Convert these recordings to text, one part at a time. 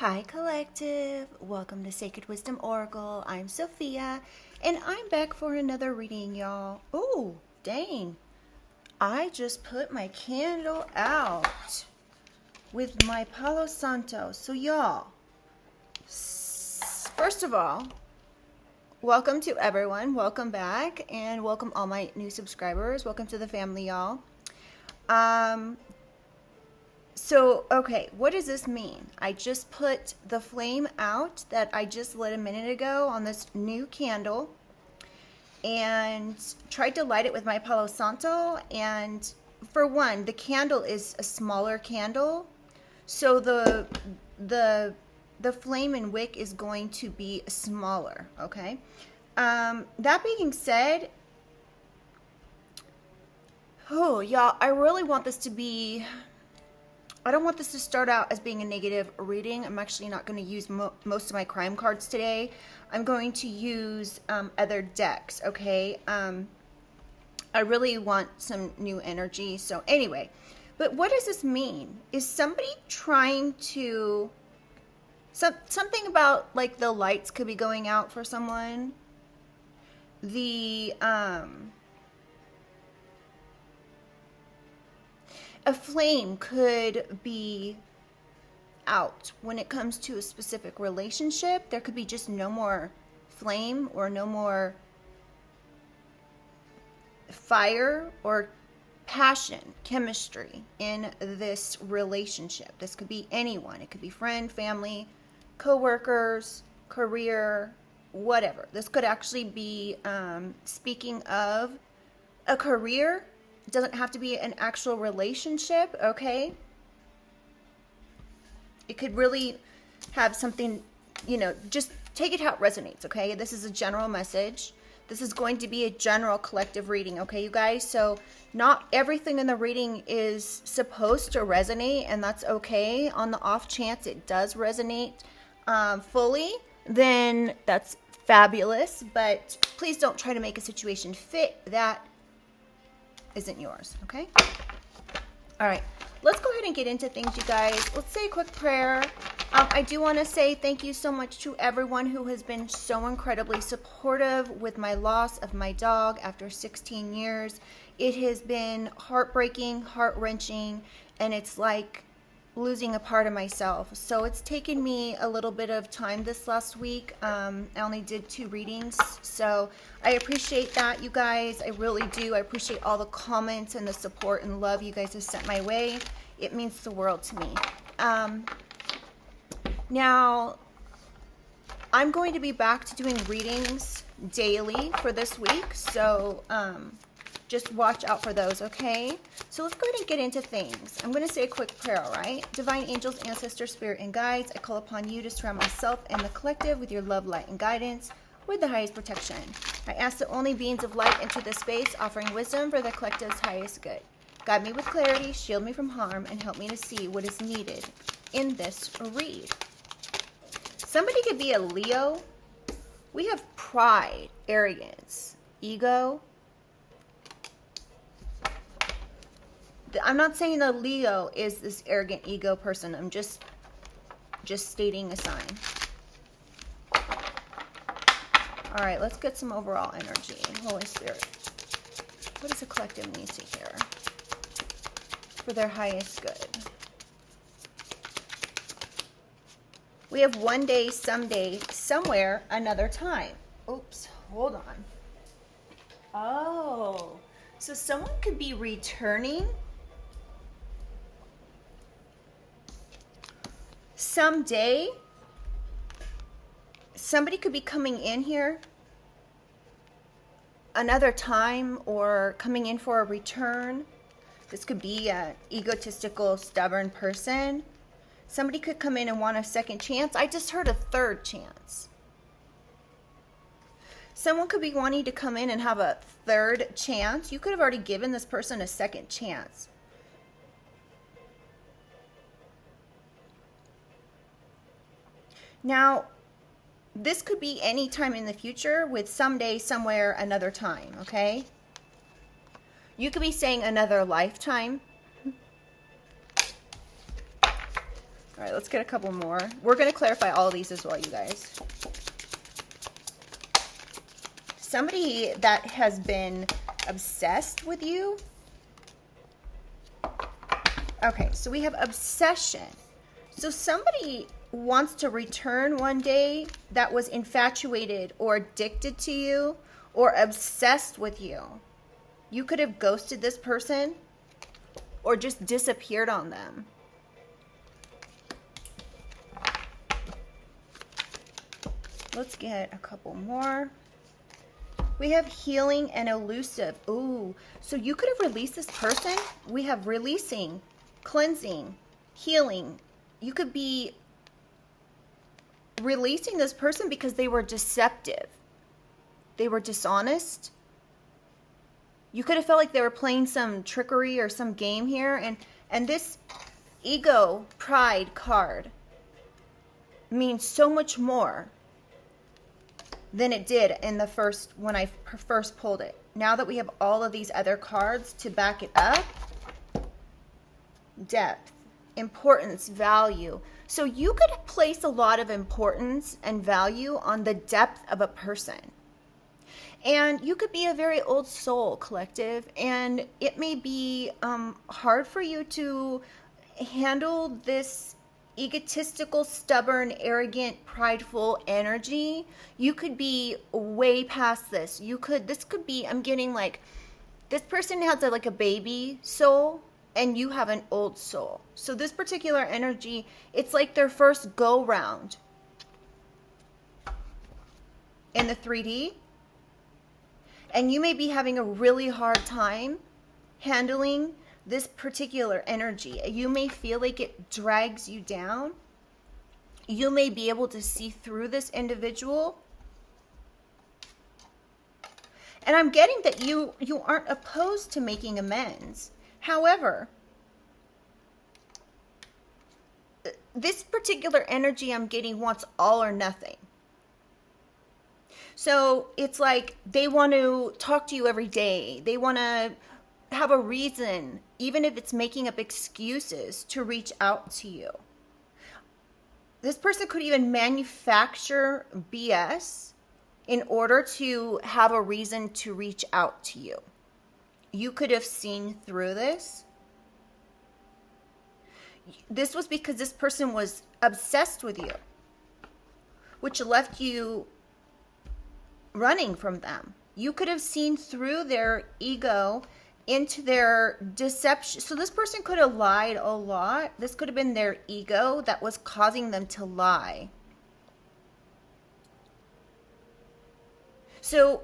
Hi Collective, welcome to Sacred Wisdom Oracle. I'm Sophia and I'm back for another reading, y'all. Oh, dang. I just put my candle out with my Palo Santo. So y'all, first of all, welcome to everyone. Welcome back and welcome all my new subscribers. Welcome to the family, y'all. Okay, what does this mean? I just put the flame out that I just lit a minute ago on this new candle and tried to light it with my Palo Santo. And for one, the candle is a smaller candle, so the flame and wick is going to be smaller, okay? That being said, oh, y'all, I really want this to be... I don't want this to start out as being a negative reading. I'm actually not going to use most of my crime cards today. I'm going to use other decks, okay? I really want some new energy. So anyway, but what does this mean? Is somebody trying to... something about like the lights could be going out for someone. A flame could be out when it comes to a specific relationship. There could be just no more flame or no more fire or passion, chemistry in this relationship. This could be anyone. It could be friend, family, co-workers, career, whatever. This could actually be, speaking of a career, it doesn't have to be an actual relationship, okay? It could really have something, you know, just take it how it resonates, okay? This is a general message. This is going to be a general collective reading, okay, you guys? So not everything in the reading is supposed to resonate, and that's okay. On the off chance it does resonate fully, then that's fabulous. But please don't try to make a situation fit that isn't yours, okay? All right, let's go ahead and get into things, you guys. Let's say a quick prayer. I do want to say thank you so much to everyone who has been so incredibly supportive with my loss of my dog after 16 years. It has been heartbreaking, heart-wrenching, and it's like losing a part of myself. So it's taken me a little bit of time this last week. I only did 2 readings, so I appreciate that, you guys. I really do. I appreciate all the comments and the support and love you guys have sent my way. It means the world to me. Now, I'm going to be back to doing readings daily for this week, so just watch out for those, okay? So let's go ahead and get into things. I'm going to say a quick prayer, all right? Divine angels, ancestors, spirit, and guides, I call upon you to surround myself and the collective with your love, light, and guidance with the highest protection. I ask that only beings of light enter this space, offering wisdom for the collective's highest good. Guide me with clarity, shield me from harm, and help me to see what is needed in this read. Somebody could be a Leo. We have pride, arrogance, ego. I'm not saying the Leo is this arrogant ego person. I'm just stating a sign. All right, let's get some overall energy. Holy Spirit, what does the collective need to hear for their highest good? We have one day, someday, somewhere, another time. Oops, hold on. Oh, so someone could be returning someday. Somebody could be coming in here another time or coming in for a return. This could be an egotistical, stubborn person. Somebody could come in and want a second chance. I just heard a third chance. Someone could be wanting to come in and have a third chance. You could have already given this person a second chance. Now, this could be any time in the future with someday, somewhere, another time, okay? You could be saying another lifetime. All right, let's get a couple more. We're going to clarify all of these as well, you guys. Somebody that has been obsessed with you. Okay, so we have obsession. So somebody wants to return one day that was infatuated or addicted to you or obsessed with you. You could have ghosted this person or just disappeared on them. Let's get a couple more. We have healing and elusive. Ooh, so you could have released this person. We have releasing, cleansing, healing. You could be releasing this person because they were deceptive. They were dishonest. You could have felt like they were playing some trickery or some game here. And this ego, pride card means so much more than it did in the first, when I first pulled it. Now that we have all of these other cards to back it up, depth, importance, value. So you could place a lot of importance and value on the depth of a person. And you could be a very old soul, collective, and it may be hard for you to handle this egotistical, stubborn, arrogant, prideful energy. You could be way past this. This could be, I'm getting like, this person has like a baby soul and you have an old soul. So this particular energy, it's like their first go round in the 3D. And you may be having a really hard time handling this particular energy. You may feel like it drags you down. You may be able to see through this individual. And I'm getting that you aren't opposed to making amends. However, this particular energy I'm getting wants all or nothing. So it's like they want to talk to you every day. They want to have a reason, even if it's making up excuses, to reach out to you. This person could even manufacture BS in order to have a reason to reach out to you. You could have seen through this. This was because this person was obsessed with you, which left you running from them. You could have seen through their ego into their deception. So this person could have lied a lot. This could have been their ego that was causing them to lie. So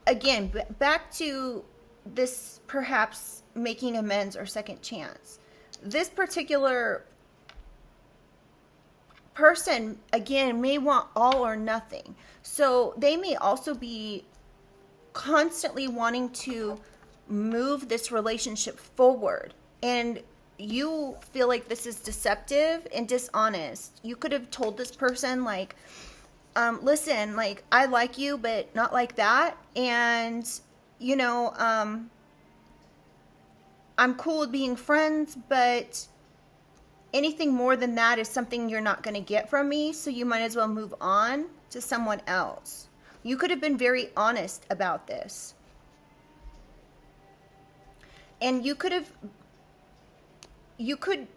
again, back to this perhaps making amends or second chance. This particular person, again, may want all or nothing. So they may also be constantly wanting to move this relationship forward, and you feel like this is deceptive and dishonest. You could have told this person like, listen, like, I like you, but not like that. And, you know, I'm cool with being friends, but anything more than that is something you're not going to get from me. So you might as well move on to someone else. You could have been very honest about this. And you could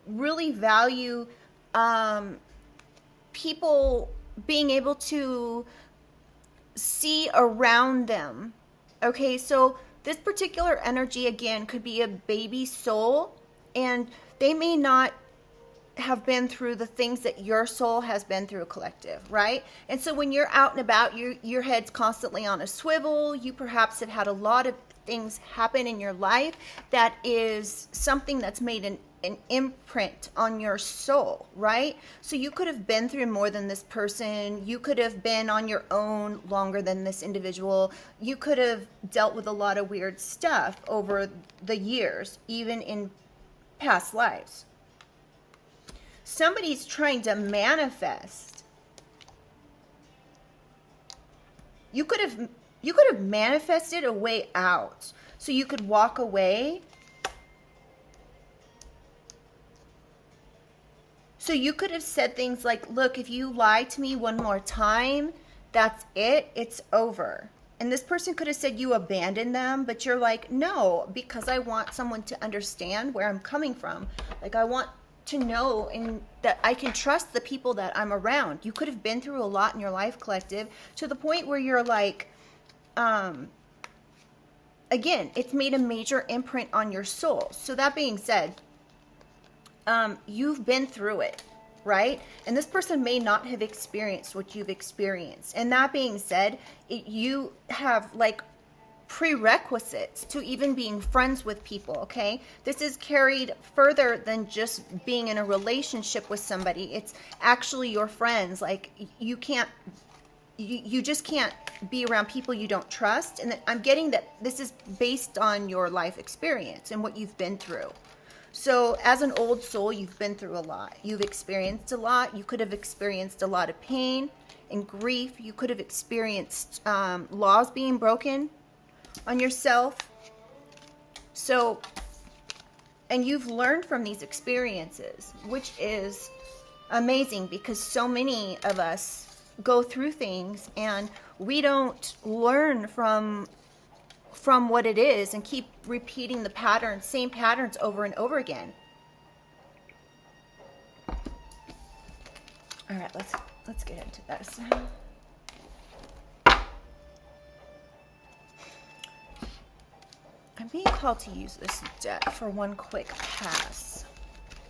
really value people being able to see around them. Okay, so this particular energy, again, could be a baby soul, and they may not have been through the things that your soul has been through, collective, right? And so when you're out and about, your head's constantly on a swivel. You perhaps have had a lot of things happen in your life that is something that's made an imprint on your soul, right? So you could have been through more than this person. You could have been on your own longer than this individual. You could have dealt with a lot of weird stuff over the years, even in past lives. Somebody's trying to manifest. You could have manifested a way out. So you could walk away So you could have said things like, look, if you lie to me one more time, that's it. It's over. And this person could have said you abandoned them, but you're like, no, because I want someone to understand where I'm coming from. Like, I want to know and that I can trust the people that I'm around. You could have been through a lot in your life, collective, to the point where you're like, again, it's made a major imprint on your soul. So that being said, you've been through it, right? And this person may not have experienced what you've experienced. And that being said, you have like prerequisites to even being friends with people, okay? This is carried further than just being in a relationship with somebody. It's actually your friends. Like, you just can't be around people you don't trust. And I'm getting that this is based on your life experience and what you've been through. So as an old soul, you've been through a lot. You've experienced a lot. You could have experienced a lot of pain and grief. You could have experienced laws being broken on yourself. So, and you've learned from these experiences, which is amazing, because so many of us go through things and we don't learn from what it is and keep repeating the patterns, same patterns over and over again. All right, let's get into this. I'm being called to use this deck for one quick pass.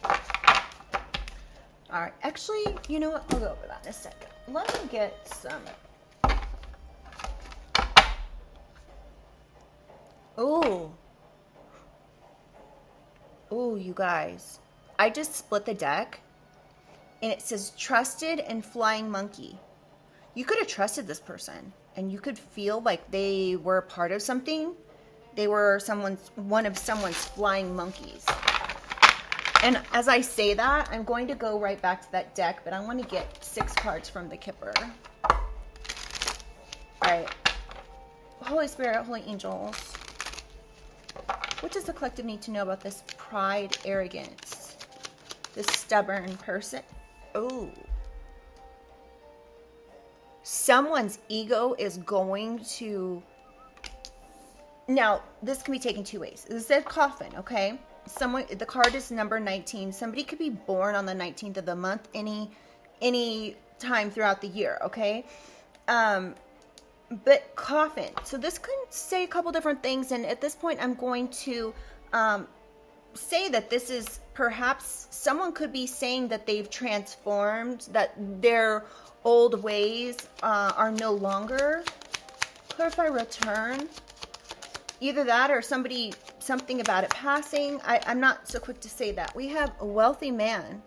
All right, actually, you know what? I'll go over that in a second. Let me get some. Oh, you guys. I just split the deck and it says trusted and flying monkey. You could have trusted this person and you could feel like they were a part of something. They were one of someone's flying monkeys. And as I say that, I'm going to go right back to that deck, but I want to get 6 cards from the Kipper. All right. Holy Spirit, Holy Angels. What does the collective need to know about this pride, arrogance, this stubborn person? Oh. Someone's ego is going to... Now, this can be taken 2 ways. This is a coffin, okay? The card is number 19. Somebody could be born on the 19th of the month, any time throughout the year, okay? But coffin. So this can say a couple different things, and at this point I'm going to say that this is perhaps someone could be saying that they've transformed, that their old ways are no longer. Clarify return. Either that or something about it passing. I'm not so quick to say that. We have a wealthy man.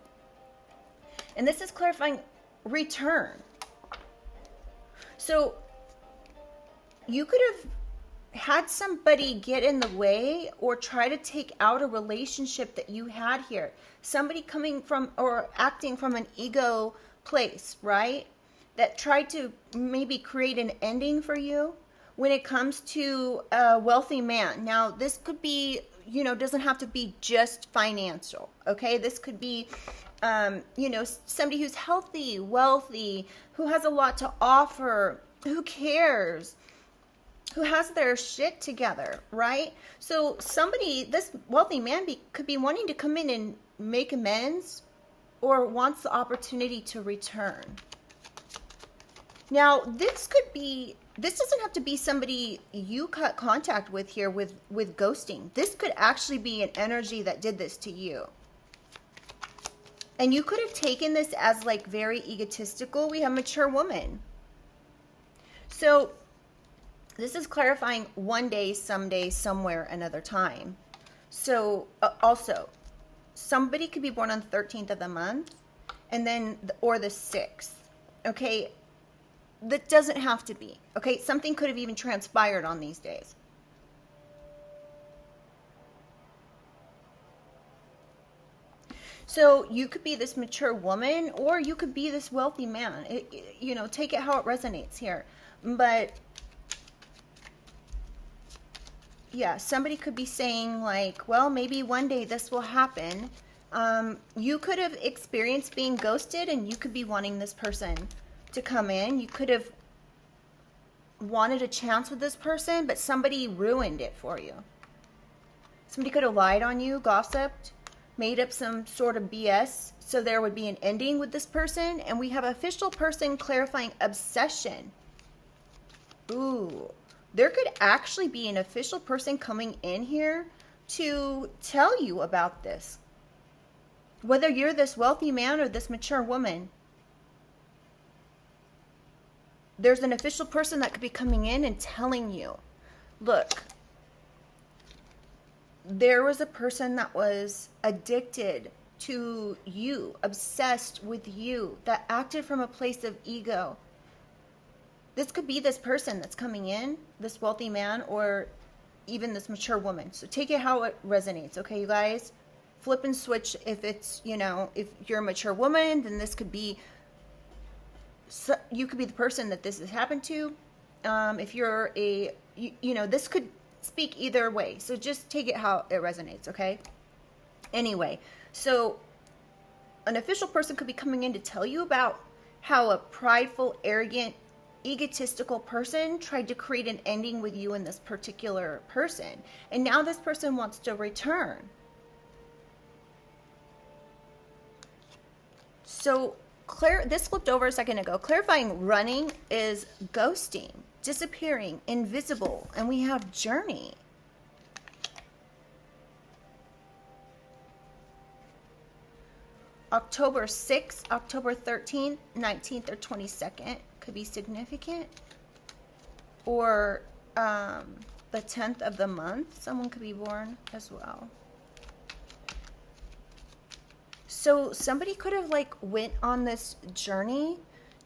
And this is clarifying return. So you could have had somebody get in the way or try to take out a relationship that you had here. Somebody coming from or acting from an ego place, right? That tried to maybe create an ending for you. When it comes to a wealthy man, now this could be, doesn't have to be just financial, okay? This could be, somebody who's healthy, wealthy, who has a lot to offer, who cares, who has their shit together, right? So this wealthy man could be wanting to come in and make amends or wants the opportunity to return. Now, this doesn't have to be somebody you cut contact with here with ghosting. This could actually be an energy that did this to you. And you could have taken this as like very egotistical. We have mature woman. So this is clarifying one day, someday, somewhere, another time. So also, somebody could be born on the 13th of the month and then, or the 6th. Okay. That doesn't have to be. Okay, something could have even transpired on these days. So you could be this mature woman or you could be this wealthy man. Take it how it resonates here. But yeah, somebody could be saying like, well, maybe one day this will happen. You could have experienced being ghosted, and you could be wanting this person to come in. You could have wanted a chance with this person, but somebody ruined it for you. Somebody could have lied on you, gossiped, made up some sort of BS so there would be an ending with this person. And we have official person clarifying obsession. Ooh, there could actually be an official person coming in here to tell you about this. Whether you're this wealthy man or this mature woman, there's an official person that could be coming in and telling you, look, there was a person that was addicted to you, obsessed with you, that acted from a place of ego. This could be this person that's coming in, this wealthy man, or even this mature woman. So take it how it resonates, okay, you guys? Flip and switch. If it's, if you're a mature woman, then this could be, you could be the person that this has happened to. If you're this could speak either way. So just take it how it resonates, okay? Anyway, so an official person could be coming in to tell you about how a prideful, arrogant, egotistical person tried to create an ending with you and this particular person. And now this person wants to return. So this flipped over a second ago. Clarifying running is ghosting, disappearing, invisible, and we have journey. October 6th, October 13th, 19th, or 22nd could be significant. Or the 10th of the month, someone could be born as well. So somebody could have went on this journey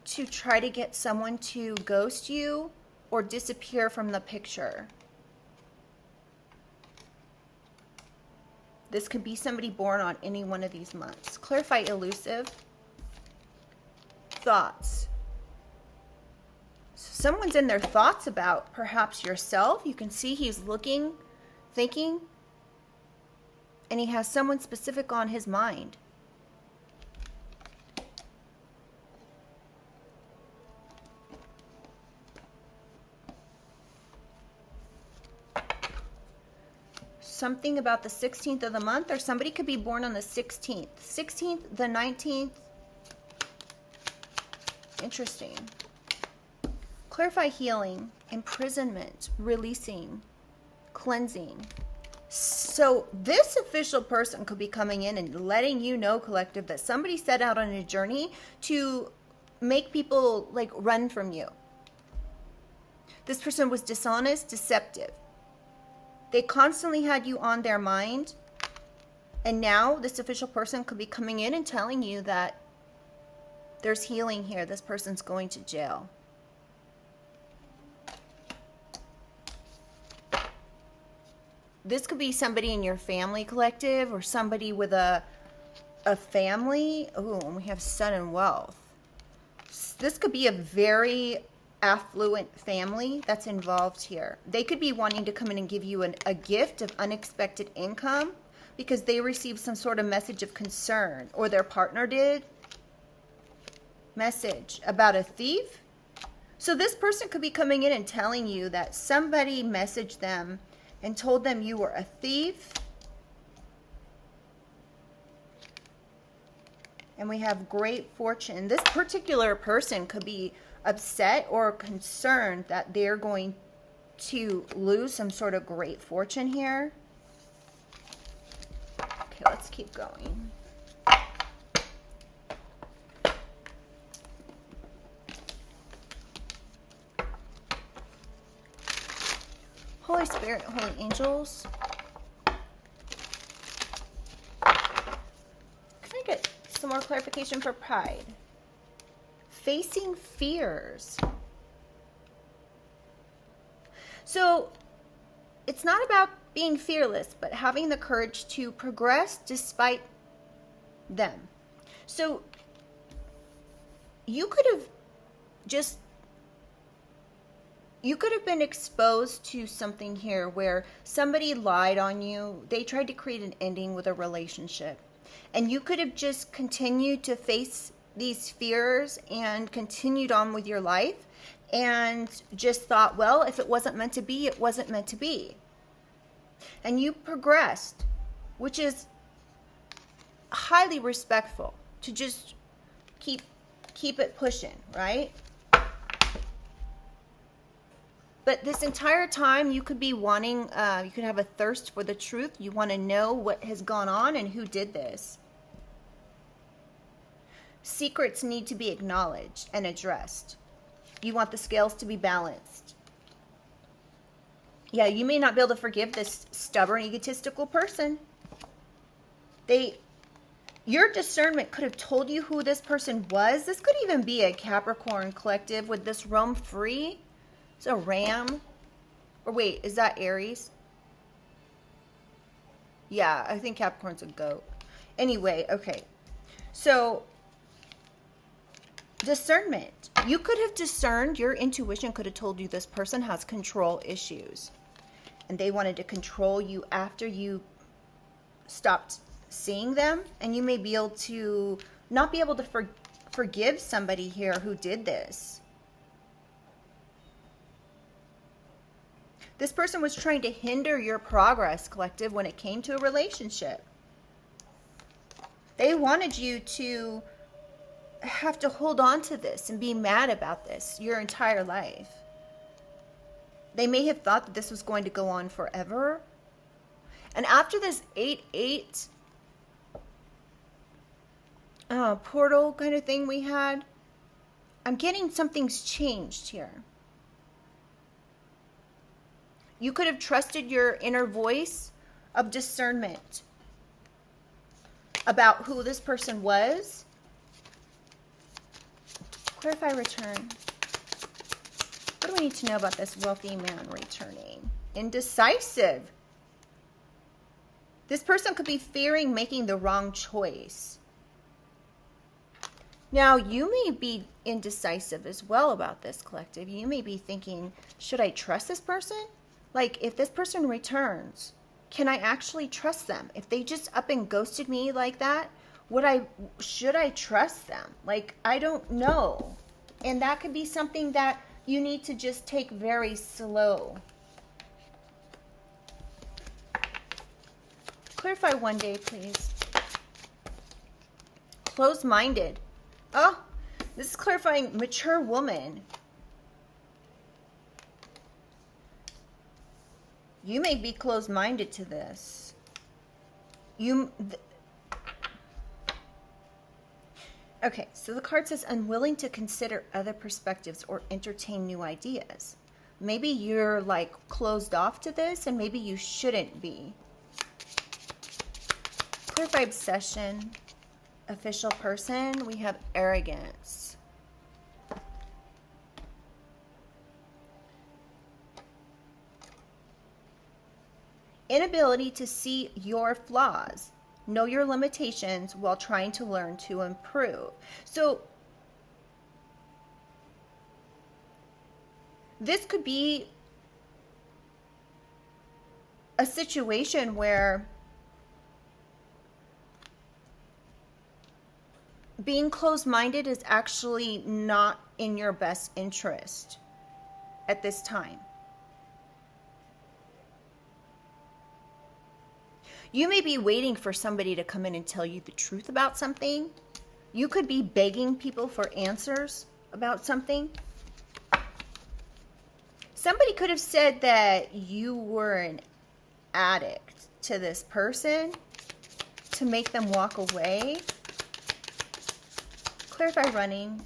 to try to get someone to ghost you or disappear from the picture. This could be somebody born on any one of these months. Clarify elusive. Thoughts. So someone's in their thoughts about perhaps yourself. You can see he's looking, thinking, and he has someone specific on his mind. Something about the 16th of the month, or somebody could be born on the 16th. 16th, the 19th. Interesting. Clarify healing, imprisonment, releasing, cleansing. So this official person could be coming in and letting you know, collective, that somebody set out on a journey to make people run from you. This person was dishonest, deceptive. They constantly had you on their mind. And now this official person could be coming in and telling you that there's healing here. This person's going to jail. This could be somebody in your family, collective, or somebody with a family. Oh, and we have sun and wealth. This could be a very affluent family that's involved here. They could be wanting to come in and give you a gift of unexpected income because they received some sort of message of concern, or their partner did. Message about a thief. So this person could be coming in and telling you that somebody messaged them and told them you were a thief. And we have great fortune. This particular person could be upset or concerned that they're going to lose some sort of great fortune here. Okay, let's keep going. Holy Spirit, Holy Angels. Can I get some more clarification for pride? Facing fears. So it's not about being fearless, but having the courage to progress despite them. So you could have been exposed to something here where somebody lied on you. They tried to create an ending with a relationship. And you could have just continued to face these fears and continued on with your life and just thought, well, if it wasn't meant to be, it wasn't meant to be. And you progressed, which is highly respectful, to just keep it pushing, right? But this entire time, you could be wanting, you could have a thirst for the truth. You want to know what has gone on and who did this. Secrets need to be acknowledged and addressed. You want the scales to be balanced. Yeah, you may not be able to forgive this stubborn, egotistical person. Your discernment could have told you who this person was. This could even be a Capricorn collective with this roam free. It's a ram. Or wait, is that Aries? Yeah, I think Capricorn's a goat. Anyway, okay. So, discernment. You could have discerned, your intuition could have told you this person has control issues. And they wanted to control you after you stopped seeing them. And you may be able to not be able to forgive somebody here who did this. This person was trying to hinder your progress, collective, when it came to a relationship. They wanted you to have to hold on to this and be mad about this your entire life. They may have thought that this was going to go on forever. And after this 8-8 portal kind of thing we had, I'm getting something's changed here. You could have trusted your inner voice of discernment about who this person was. Clarify return. What do we need to know about this wealthy man returning? Indecisive. This person could be fearing making the wrong choice. Now, you may be indecisive as well about this, collective. You may be thinking, should I trust this person? Like, if this person returns, can I actually trust them? If they just up and ghosted me like that, should I trust them? Like, I don't know. And that could be something that you need to just take very slow. Clarify one day, please. Closed-minded. Oh, this is clarifying mature woman. You may be closed-minded to this. Okay, so the card says unwilling to consider other perspectives or entertain new ideas. Maybe you're like closed off to this, and maybe you shouldn't be. Clarify obsession. Official person. We have arrogance. Inability to see your flaws. Know your limitations while trying to learn to improve. So this could be a situation where being closed-minded is actually not in your best interest at this time. You may be waiting for somebody to come in and tell you the truth about something. You could be begging people for answers about something. Somebody could have said that you were an addict to this person to make them walk away. Clarify running.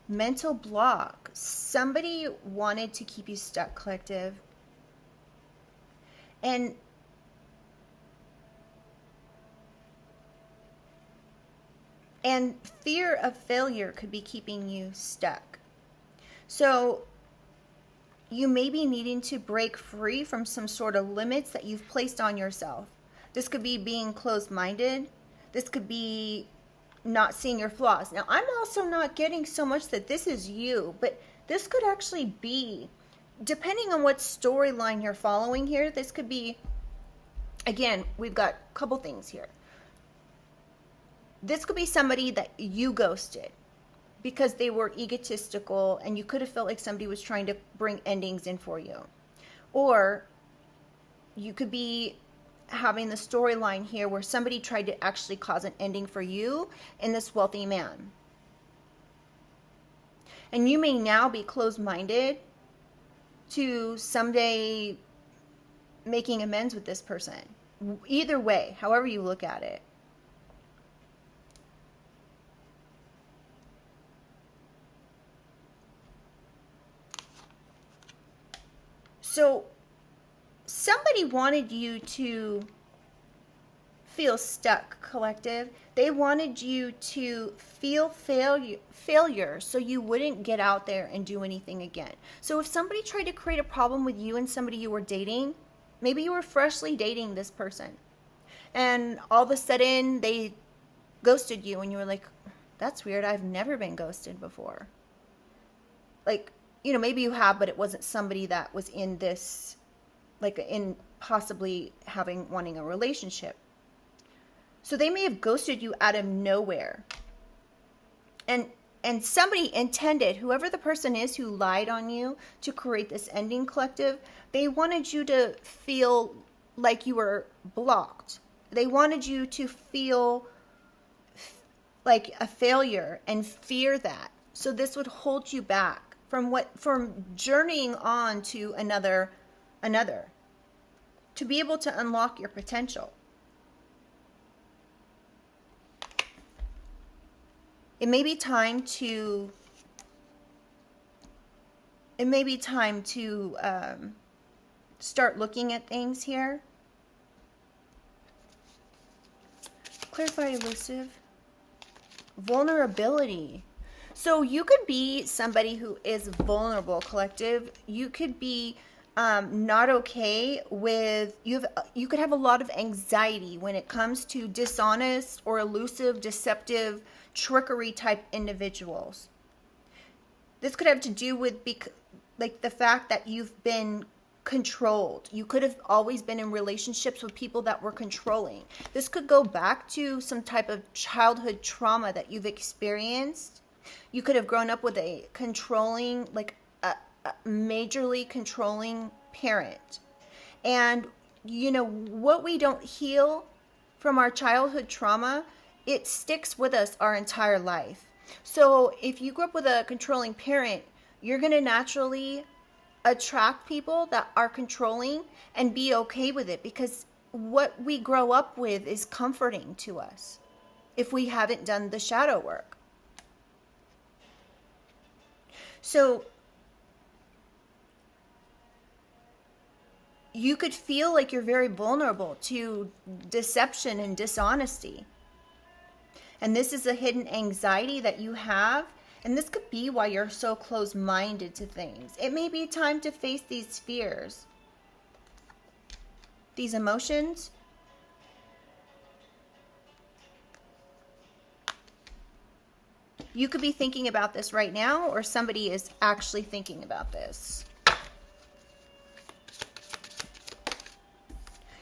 Mental block. Somebody wanted to keep you stuck, collective. And fear of failure could be keeping you stuck. So you may be needing to break free from some sort of limits that you've placed on yourself. This could be being closed-minded. This could be not seeing your flaws. Now, I'm also not getting so much that this is you, but this could actually be, depending on what storyline you're following here, this could be, again, we've got a couple things here. This could be somebody that you ghosted because they were egotistical and you could have felt like somebody was trying to bring endings in for you. Or you could be having the storyline here where somebody tried to actually cause an ending for you and this wealthy man. And you may now be closed-minded to someday making amends with this person. Either way, however you look at it. So somebody wanted you to feel stuck, collective. They wanted you to feel failure so you wouldn't get out there and do anything again. So if somebody tried to create a problem with you and somebody you were dating, maybe you were freshly dating this person, and all of a sudden they ghosted you and you were like, that's weird, I've never been ghosted before. Like, you know, maybe you have, but it wasn't somebody that was in this, like in possibly wanting a relationship. So they may have ghosted you out of nowhere. And somebody intended, whoever the person is who lied on you to create this ending, collective, they wanted you to feel like you were blocked. They wanted you to feel like a failure and fear that. So this would hold you back from journeying on to another, to be able to unlock your potential. It may be time to start looking at things here. Clarify, elusive. Vulnerability. So you could be somebody who is vulnerable, collective. You could be not okay with, you could have a lot of anxiety when it comes to dishonest or elusive, deceptive, trickery type individuals. This could have to do with like the fact that you've been controlled. You could have always been in relationships with people that were controlling. This could go back to some type of childhood trauma that you've experienced. You could have grown up with a controlling, like a majorly controlling parent. And, you know, what we don't heal from our childhood trauma, it sticks with us our entire life. So if you grew up with a controlling parent, you're going to naturally attract people that are controlling and be okay with it, because what we grow up with is comforting to us if we haven't done the shadow work. So you could feel like you're very vulnerable to deception and dishonesty. And this is a hidden anxiety that you have. And this could be why you're so close-minded to things. It may be time to face these fears, these emotions. You could be thinking about this right now, or somebody is actually thinking about this.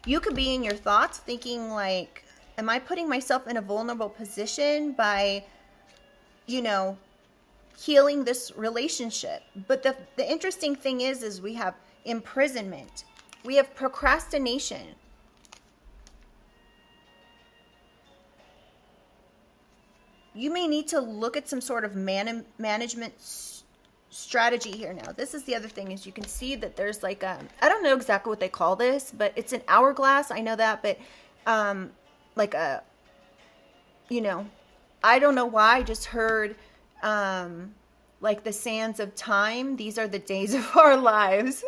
You could be in your thoughts thinking like, am I putting myself in a vulnerable position by, you know, healing this relationship? But the interesting thing is we have imprisonment. We have procrastination. You may need to look at some sort of management strategy here now. This is the other thing, is you can see that there's like I don't know exactly what they call this, but it's an hourglass. I know that, but like a, you know, I don't know why I just heard like the sands of time. These are the days of our lives.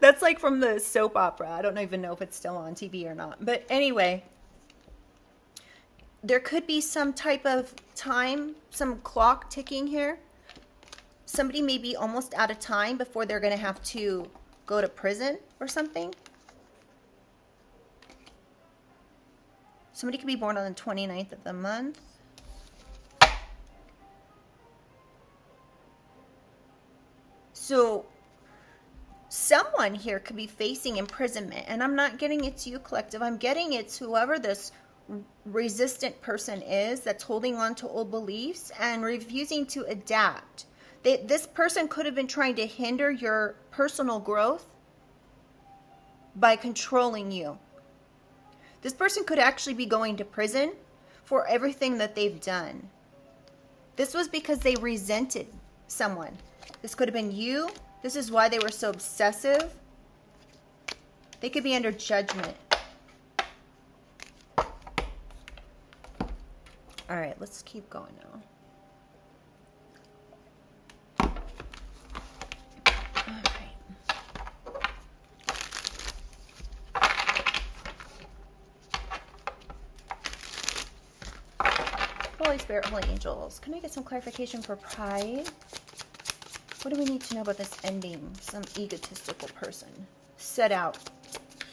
That's like from the soap opera. I don't even know if it's still on TV or not. But anyway, there could be some type of time, some clock ticking here. Somebody may be almost out of time before they're going to have to go to prison or something. Somebody could be born on the 29th of the month. So someone here could be facing imprisonment. And I'm not getting it to you, collective. I'm getting it to whoever this resistant person is, that's holding on to old beliefs and refusing to adapt. This person could have been trying to hinder your personal growth by controlling you. This person could actually be going to prison for everything that they've done. This was because they resented someone. This could have been you. This is why they were so obsessive. They could be under judgment. All right, let's keep going now. All right. Holy Spirit, Holy Angels, can I get some clarification for pride? What do we need to know about this ending some egotistical person set out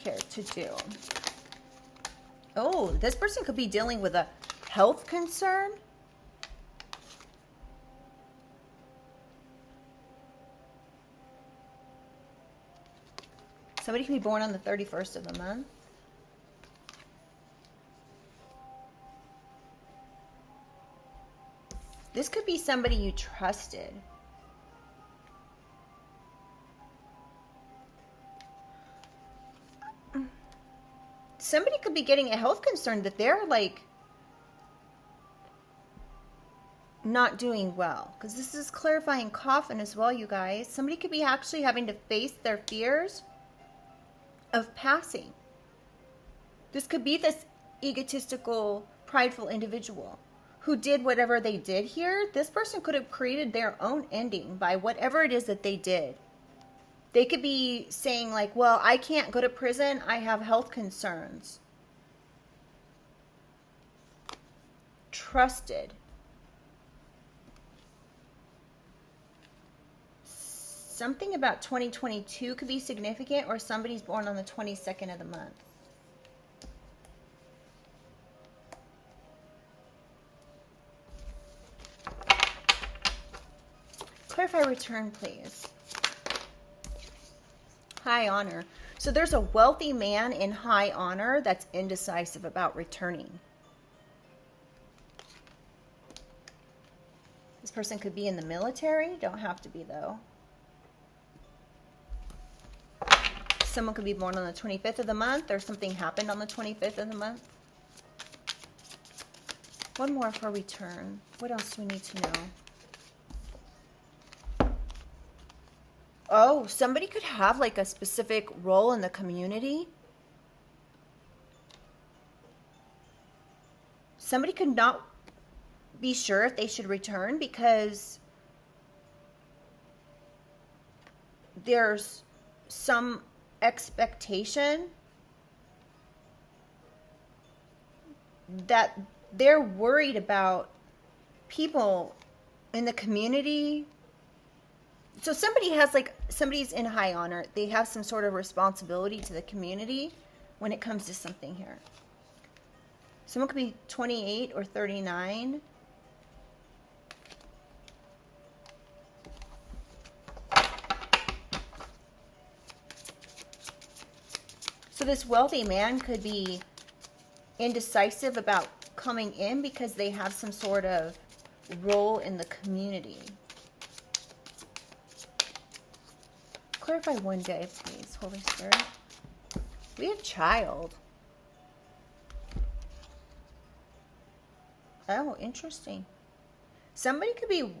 here to do? Oh, this person could be dealing with a health concern. Somebody can be born on the 31st of the month. This could be somebody you trusted. Somebody could be getting a health concern that they're like not doing well, because this is clarifying coffin as well, you guys. Somebody could be actually having to face their fears of passing. This could be this egotistical, prideful individual who did whatever they did here. This person could have created their own ending by whatever it is that they did. They could be saying like, well, I can't go to prison. I have health concerns. Trusted. Something about 2022 could be significant, or somebody's born on the 22nd of the month. Clarify return, please. High honor. So there's a wealthy man in high honor that's indecisive about returning. This person could be in the military. Don't have to be, though. Someone could be born on the 25th of the month, or something happened on the 25th of the month. One more for return. What else do we need to know? Oh, somebody could have like a specific role in the community. Somebody could not be sure if they should return because there's some expectation that they're worried about people in the community. So somebody's in high honor. They have some sort of responsibility to the community when it comes to something here. Someone could be 28 or 39. So this wealthy man could be indecisive about coming in because they have some sort of role in the community. Clarify one day, please, Holy Spirit. We have child. Oh, interesting. Somebody could be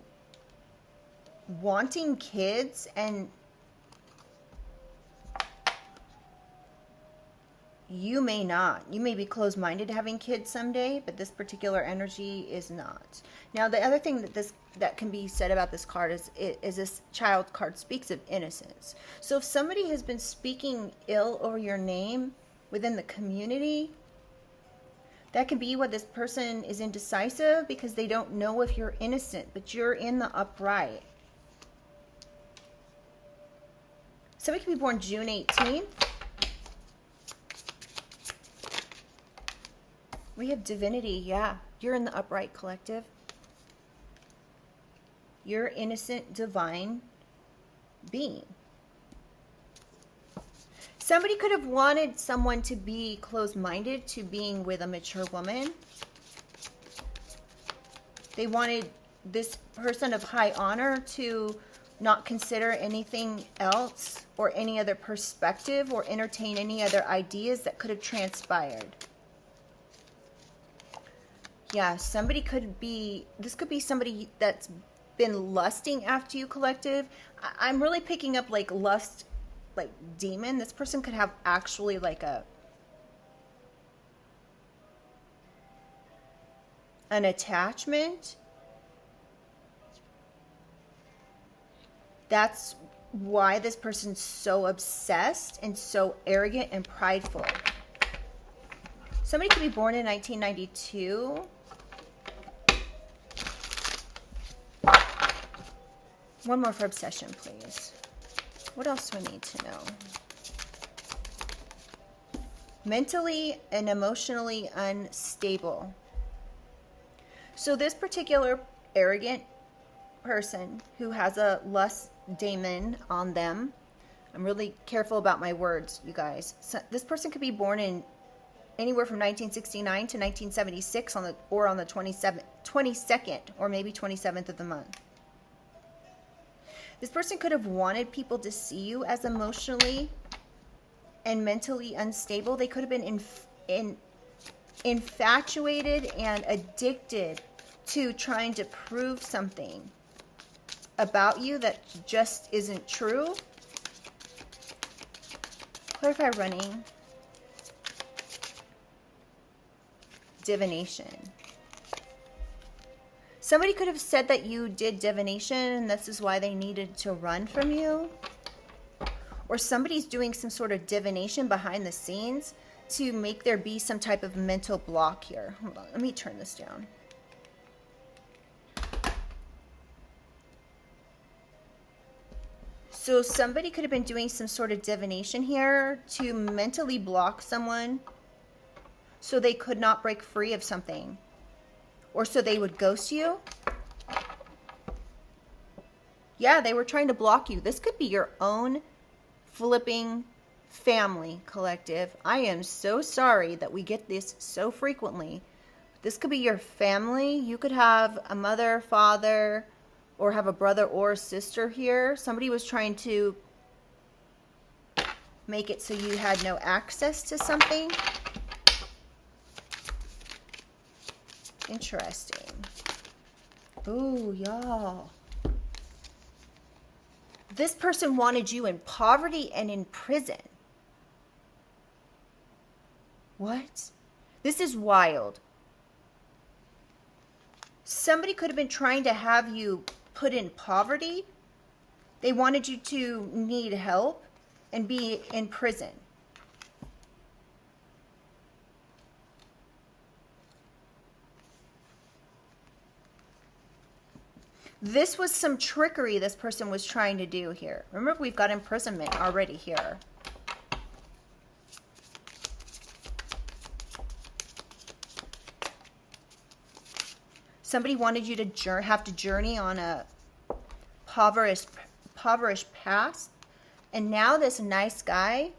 wanting kids, and you may not. You may be closed-minded to having kids someday, but this particular energy is not. Now, the other thing that can be said about this card is this child card speaks of innocence. So if somebody has been speaking ill over your name within the community, that can be what this person is indecisive because they don't know if you're innocent, but you're in the upright. Somebody can be born June 18th. We have divinity, yeah. You're in the upright collective. You're innocent, divine being. Somebody could have wanted someone to be closed-minded to being with a mature woman. They wanted this person of high honor to not consider anything else or any other perspective or entertain any other ideas that could have transpired. Yeah, somebody could be, this could be somebody that's been lusting after you, collective. I'm really picking up like lust, like demon. This person could have actually like an attachment. That's why this person's so obsessed and so arrogant and prideful. Somebody could be born in 1992. One more for obsession, please. What else do we need to know? Mentally and emotionally unstable. So this particular arrogant person who has a lust demon on them, I'm really careful about my words, you guys. So this person could be born in anywhere from 1969 to 1976 on the 22nd or maybe 27th of the month. This person could have wanted people to see you as emotionally and mentally unstable. They could have been infatuated and addicted to trying to prove something about you that just isn't true. Clarify running. Divination. Somebody could have said that you did divination and this is why they needed to run from you. Or somebody's doing some sort of divination behind the scenes to make there be some type of mental block here. Hold on, let me turn this down. So somebody could have been doing some sort of divination here to mentally block someone so they could not break free of something. Or so they would ghost you. Yeah, they were trying to block you. This could be your own flipping family, collective. I am so sorry that we get this so frequently. This could be your family. You could have a mother, father, or have a brother or a sister here. Somebody was trying to make it so you had no access to something. Interesting. Ooh, y'all. This person wanted you in poverty and in prison. What? This is wild. Somebody could have been trying to have you put in poverty. They wanted you to need help and be in prison. This was some trickery this person was trying to do here. Remember, we've got imprisonment already here. Somebody wanted you to have to journey on a impoverished past. And now this nice guy.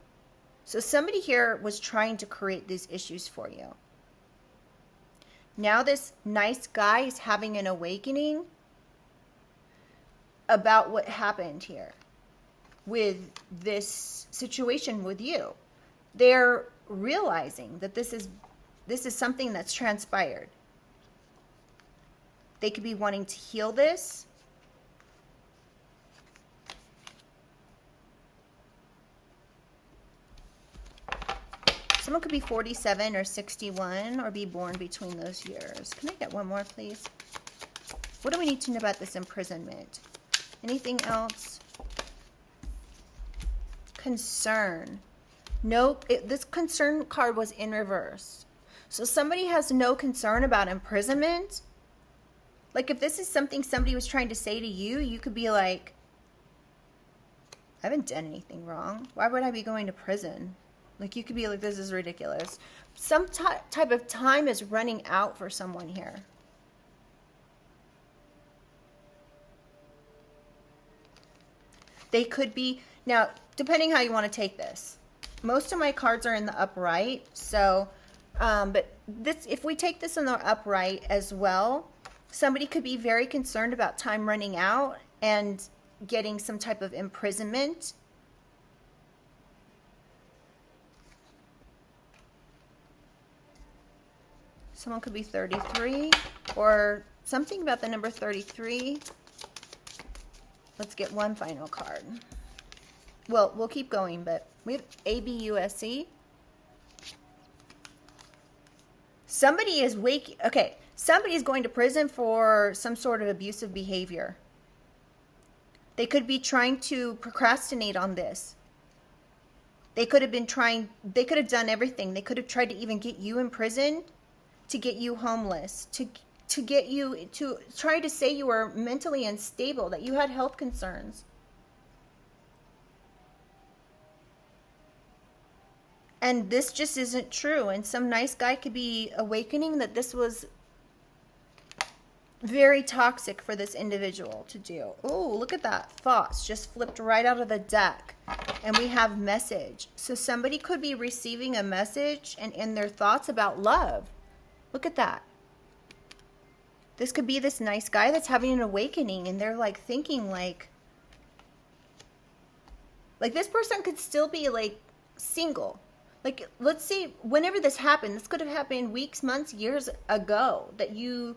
So somebody here was trying to create these issues for you. Now this nice guy is having an awakening about what happened here with this situation with you. They're realizing that this is something that's transpired. They could be wanting to heal this. Someone could be 47 or 61 or be born between those years. Can I get one more, please? What do we need to know about this imprisonment? Anything else? Concern. Nope. This concern card was in reverse. So somebody has no concern about imprisonment. Like if this is something somebody was trying to say to you, you could be like, I haven't done anything wrong. Why would I be going to prison? Like you could be like, this is ridiculous. Some type of time is running out for someone here. They could be, now, depending how you want to take this. most of my cards are in the upright. So, but this, if we take this in the upright as well, somebody could be very concerned about time running out and getting some type of imprisonment. Someone could be 33 or something about the number 33. Let's get one final card. Well, we'll keep going, but we have ABUSC. Somebody is okay, somebody is going to prison for some sort of abusive behavior. They could be trying to procrastinate on this. They could have been trying, they could have done everything. They could have tried to even get you in prison, to get you homeless, to get you, to try to say you were mentally unstable, that you had health concerns. And this just isn't true. And some nice guy could be awakening that this was very toxic for this individual to do. Oh, look at that. Thoughts just flipped right out of the deck. And we have message. So somebody could be receiving a message and in their thoughts about love. Look at that. This could be this nice guy that's having an awakening and they're like thinking like this person could still be like single. Like, let's see, whenever this happened, this could have happened weeks, months, years ago, that you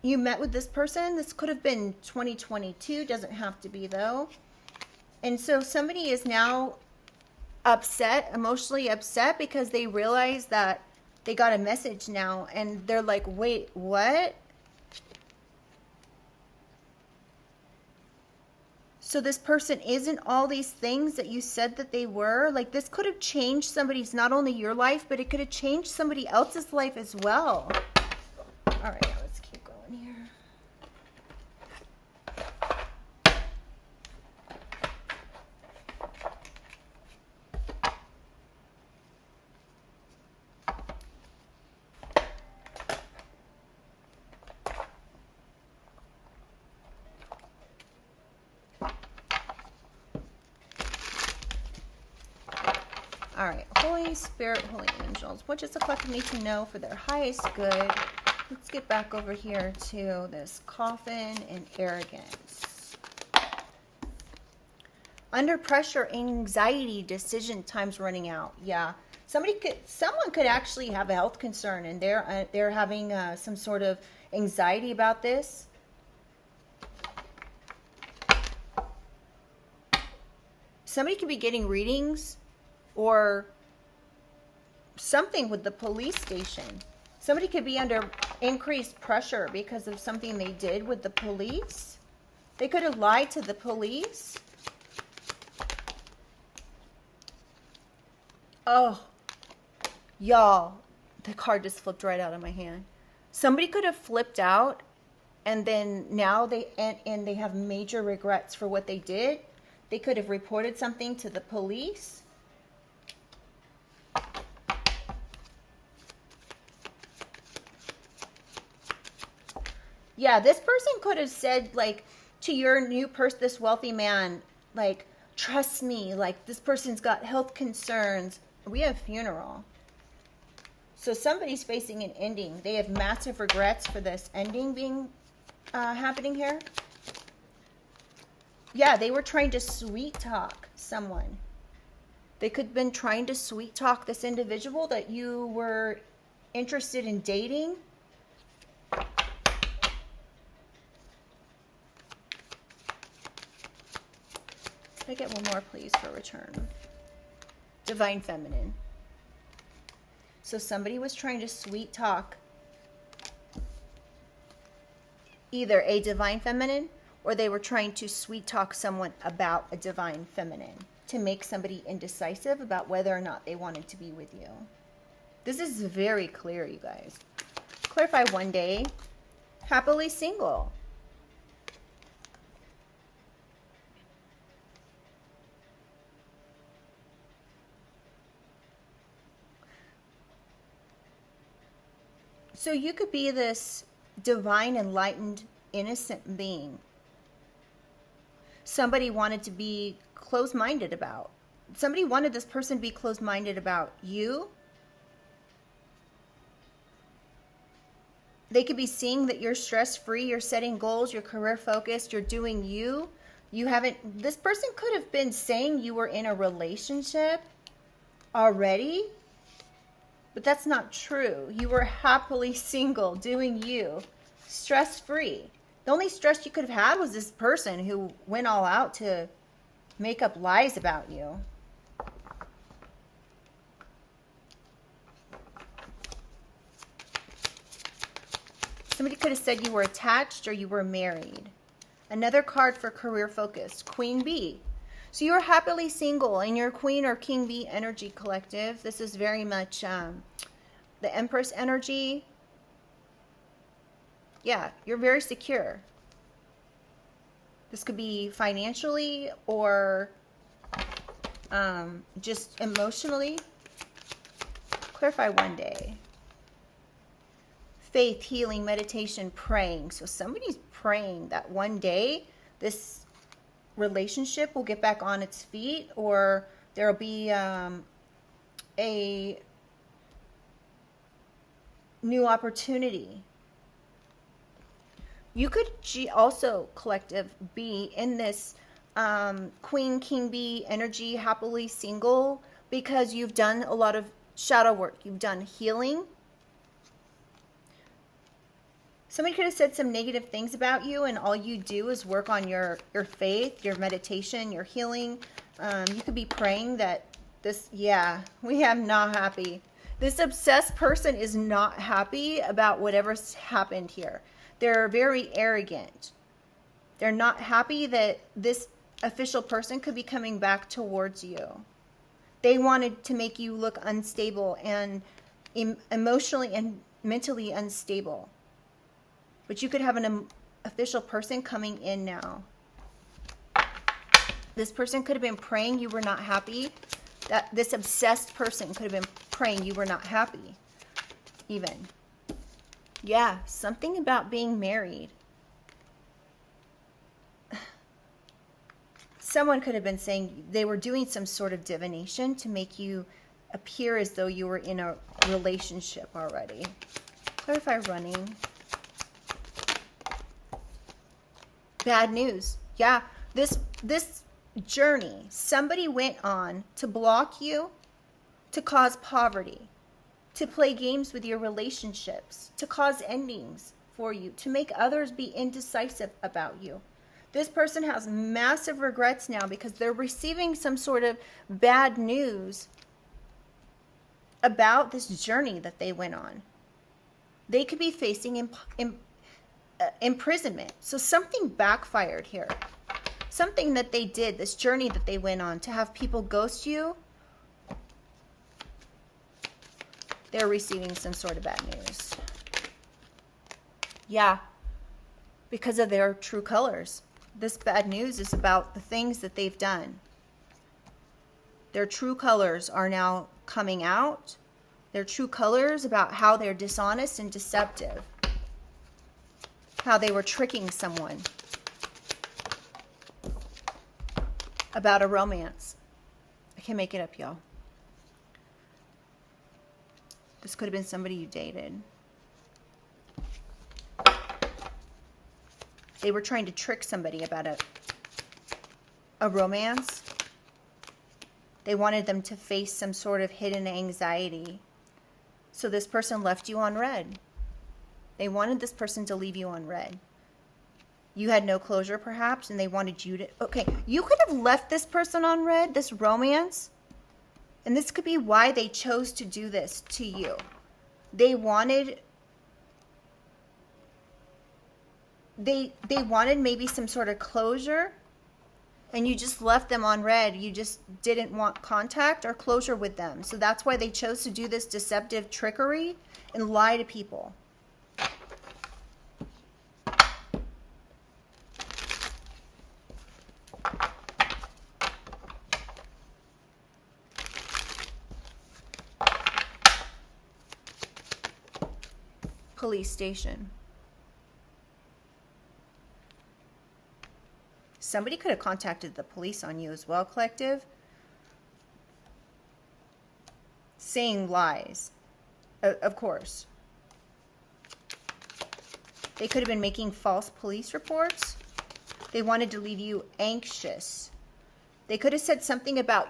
met with this person. This could have been 2022, doesn't have to be though. And so somebody is now upset, emotionally upset, because they realize that they got a message now and they're like, wait, what? So this person isn't all these things that you said that they were. Like, this could have changed somebody's, not only your life, but it could have changed somebody else's life as well. All right, now let's keep going here. All right, Holy Spirit, Holy Angels, what does the collective need to know for their highest good? Let's get back over here to this coffin and arrogance. Under pressure, anxiety, decision time's running out. Yeah, someone could actually have a health concern and they're having some sort of anxiety about this. Somebody could be getting readings or something with the police station. Somebody could be under increased pressure because of something they did with the police. They could have lied to the police. Oh, y'all, the card just flipped right out of my hand. Somebody could have flipped out and then now they have major regrets for what they did. They could have reported something to the police. Yeah, this person could have said, like, to your new person, this wealthy man, like, trust me, like, this person's got health concerns. We have funeral. So somebody's facing an ending. They have massive regrets for this ending being happening here. Yeah, they were trying to sweet talk someone. They could have been trying to sweet talk this individual that you were interested in dating. Can I get one more, please, for return? Divine Feminine. So somebody was trying to sweet talk either a Divine Feminine or they were trying to sweet talk someone about a Divine Feminine to make somebody indecisive about whether or not they wanted to be with you. This is very clear, you guys. Clarify one day. Happily single. So you could be this divine, enlightened, innocent being. Somebody wanted to be close-minded about. somebody wanted this person to be closed-minded about you. They could be seeing that you're stress-free, you're setting goals, you're career-focused, you're doing you. You haven't, this person could have been saying you were in a relationship already, but that's not true. You were happily single, doing you, stress-free. The only stress you could have had was this person who went all out to make up lies about you. Somebody could have said you were attached or you were married. Another card for career focus, Queen Bee. So you're happily single in your Queen or King Bee energy collective. This is very much the Empress energy. Yeah, you're very secure. This could be financially or just emotionally. Clarify one day. Faith, healing, meditation, praying. So somebody's praying that one day this relationship will get back on its feet, or there'll be a new opportunity. You could also, collective, be in this Queen, King Bee energy, happily single, because you've done a lot of shadow work. You've done healing. Somebody could have said some negative things about you, and all you do is work on your faith, your meditation, your healing. You could be praying that this, yeah, we am not happy. This obsessed person is not happy about whatever's happened here. They're very arrogant. They're not happy that this official person could be coming back towards you. They wanted to make you look unstable and emotionally and mentally unstable. But you could have an official person coming in now. This person could have been praying you were not happy. That this obsessed person could have been praying you were not happy. Even. Yeah, something about being married. Someone could have been saying they were doing some sort of divination to make you appear as though you were in a relationship already. Clarify running. Bad news. Yeah, this journey somebody went on to block you, to cause poverty, to play games with your relationships, to cause endings for you, to make others be indecisive about you. This person has massive regrets now because they're receiving some sort of bad news about this journey that they went on. They could be facing imprisonment. So something backfired here. Something that they did, this journey that they went on to have people ghost you. They're receiving some sort of bad news. Yeah, because of their true colors. This bad news is about the things that they've done. Their true colors are now coming out. Their true colors about how they're dishonest and deceptive. How they were tricking someone. About a romance. I can't make it up, y'all. This could have been somebody you dated. They were trying to trick somebody about a romance. They wanted them to face some sort of hidden anxiety. So this person left you on red. They wanted this person to leave you on red. You had no closure, perhaps, and they wanted you to... Okay, you could have left this person on red, this romance, and this could be why they chose to do this to you. They wanted... They wanted maybe some sort of closure, and you just left them on red. You just didn't want contact or closure with them. So that's why they chose to do this deceptive trickery and lie to people. Police station. Somebody could have contacted the police on you as well, collective. saying lies, of course. They could have been making false police reports. They wanted to leave you anxious. They could have said something about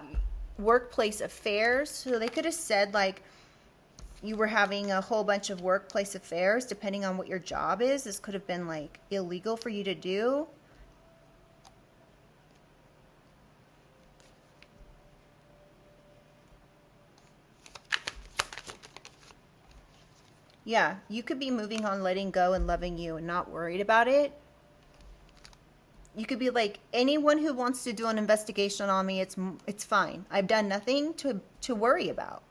workplace affairs. So they could have said like you were having a whole bunch of workplace affairs depending on what your job is. This could have been like illegal for you to do. Yeah, you could be moving on, letting go, and loving you and not worried about it. You could be like, anyone who wants to do an investigation on me, it's fine. I've done nothing to worry about.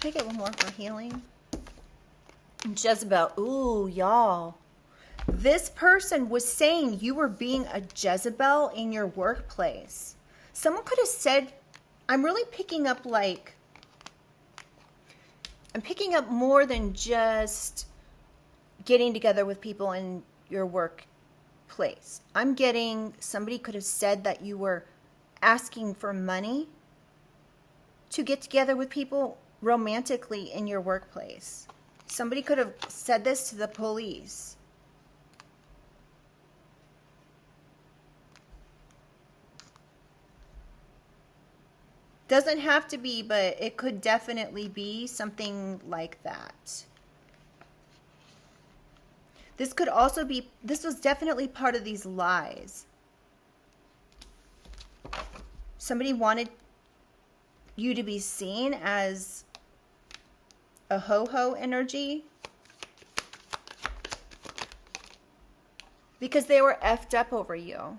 Can I get one more for healing? Jezebel. Ooh, y'all. This person was saying you were being a Jezebel in your workplace. Someone could have said, I'm really picking up like, I'm picking up more than just getting together with people in your workplace. I'm getting, somebody could have said that you were asking for money to get together with people romantically in your workplace. Somebody could have said this to the police. Doesn't have to be, but it could definitely be something like that. This could also be, this was definitely part of these lies. Somebody wanted you to be seen as a ho-ho energy. Because they were effed up over you.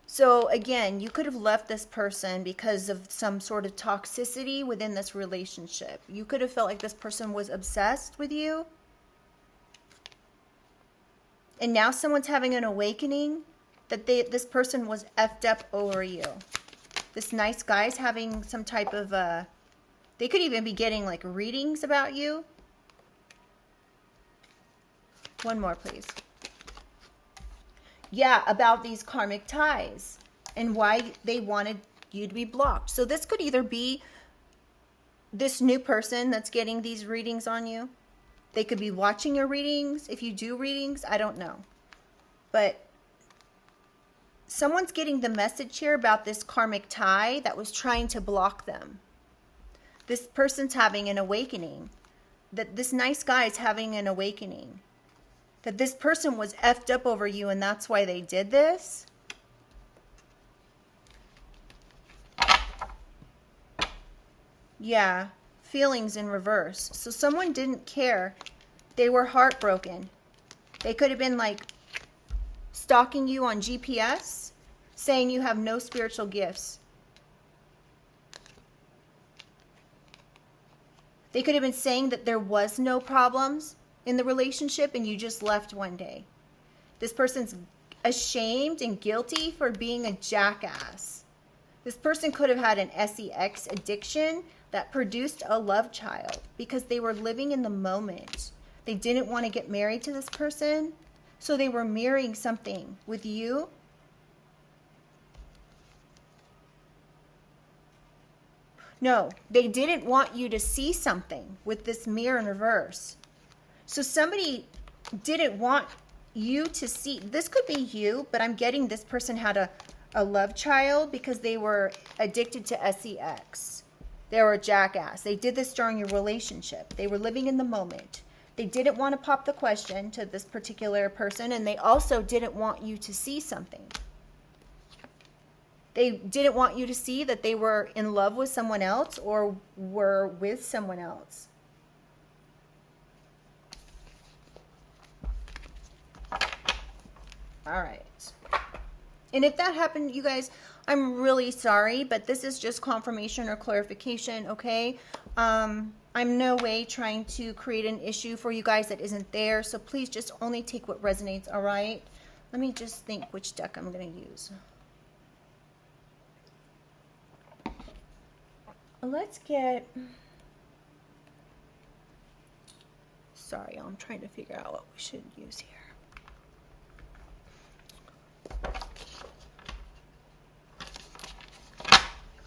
So again, you could have left this person because of some sort of toxicity within this relationship. You could have felt like this person was obsessed with you. And now someone's having an awakening that this person was effed up over you. This nice guy's having some type of, they could even be getting like readings about you. One more, please. Yeah, about these karmic ties and why they wanted you to be blocked. So this could either be this new person that's getting these readings on you. They could be watching your readings. If you do readings, I don't know. But someone's getting the message here about this karmic tie that was trying to block them. This person's having an awakening. That this nice guy is having an awakening. That this person was effed up over you and that's why they did this. Yeah, feelings in reverse. So someone didn't care. They were heartbroken. They could have been like stalking you on GPS, saying you have no spiritual gifts. They could have been saying that there was no problems in the relationship and you just left one day. This person's ashamed and guilty for being a jackass. This person could have had an sex addiction that produced a love child because they were living in the moment. They didn't want to get married to this person, so they were mirroring something with you. No, they didn't want you to see something with this mirror in reverse. So somebody didn't want you to see, this could be you, but I'm getting this person had a love child because they were addicted to sex. They were a jackass. They did this during your relationship. They were living in the moment. They didn't want to pop the question to this particular person, and they also didn't want you to see something. They didn't want you to see that they were in love with someone else or were with someone else. All right. And if that happened, you guys, I'm really sorry, but this is just confirmation or clarification, okay? I'm no way trying to create an issue for you guys that isn't there, so please just only take what resonates, all right? Let me just think which deck I'm going to use. Let's get Sorry, I'm trying to figure out what we should use here.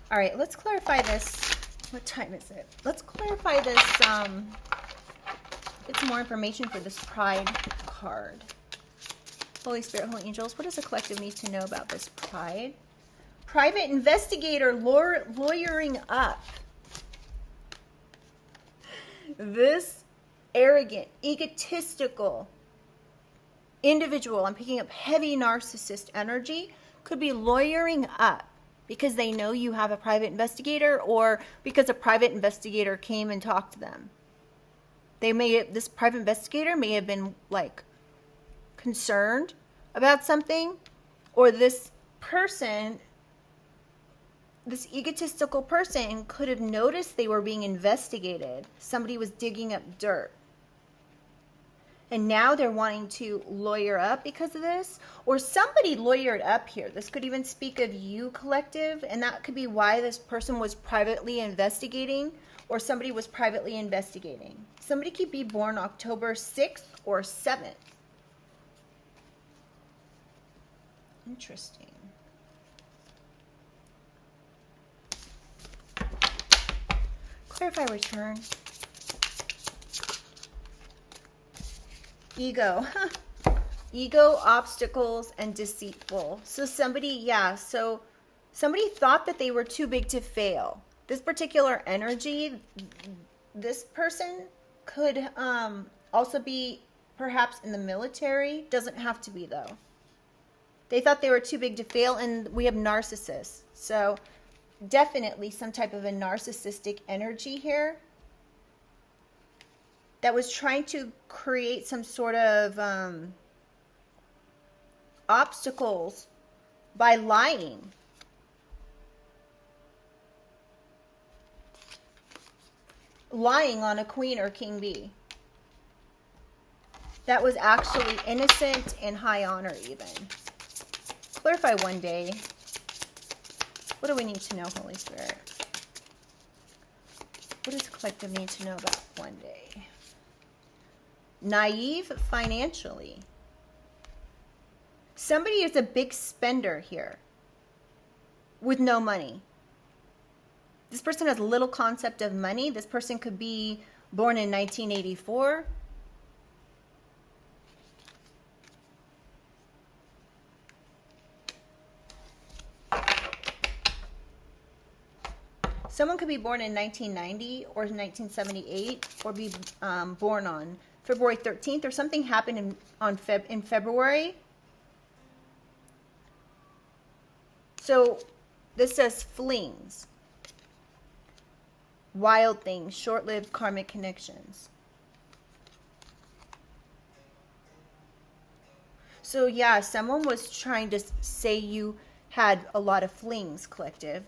All right, let's clarify this. What time is it? Let's clarify this, get some more information for this Pride card. Holy Spirit, Holy Angels, what does the collective need to know about this Pride? Private investigator lawyering up. This arrogant, egotistical individual, I'm picking up heavy narcissist energy, could be lawyering up because they know you have a private investigator, or because a private investigator came and talked to them. This private investigator may have been like concerned about something, or this person, this egotistical person, could have noticed they were being investigated. Somebody was digging up dirt. And now they're wanting to lawyer up because of this. Or somebody lawyered up here. This could even speak of you, collective. And that could be why this person was privately investigating. Or somebody was privately investigating. Somebody could be born October 6th or 7th. Interesting. Clarify return. Ego. Ego, obstacles, and deceitful. So somebody thought that they were too big to fail. This particular energy, this person could also be perhaps in the military. Doesn't have to be, though. They thought they were too big to fail, and we have narcissists. So definitely some type of a narcissistic energy here that was trying to create some sort of obstacles by lying. Lying on a queen or king bee. That was actually innocent and high honor even. Clarify one day. What do we need to know, Holy Spirit? What does the collective need to know about one day? Naive financially. Somebody is a big spender here with no money. This person has little concept of money. This person could be born in 1984. Someone could be born in 1990 or 1978, or be born on February 13th, or something happened in February. So this says flings, wild things, short-lived karmic connections. So yeah, someone was trying to say you had a lot of flings, collective.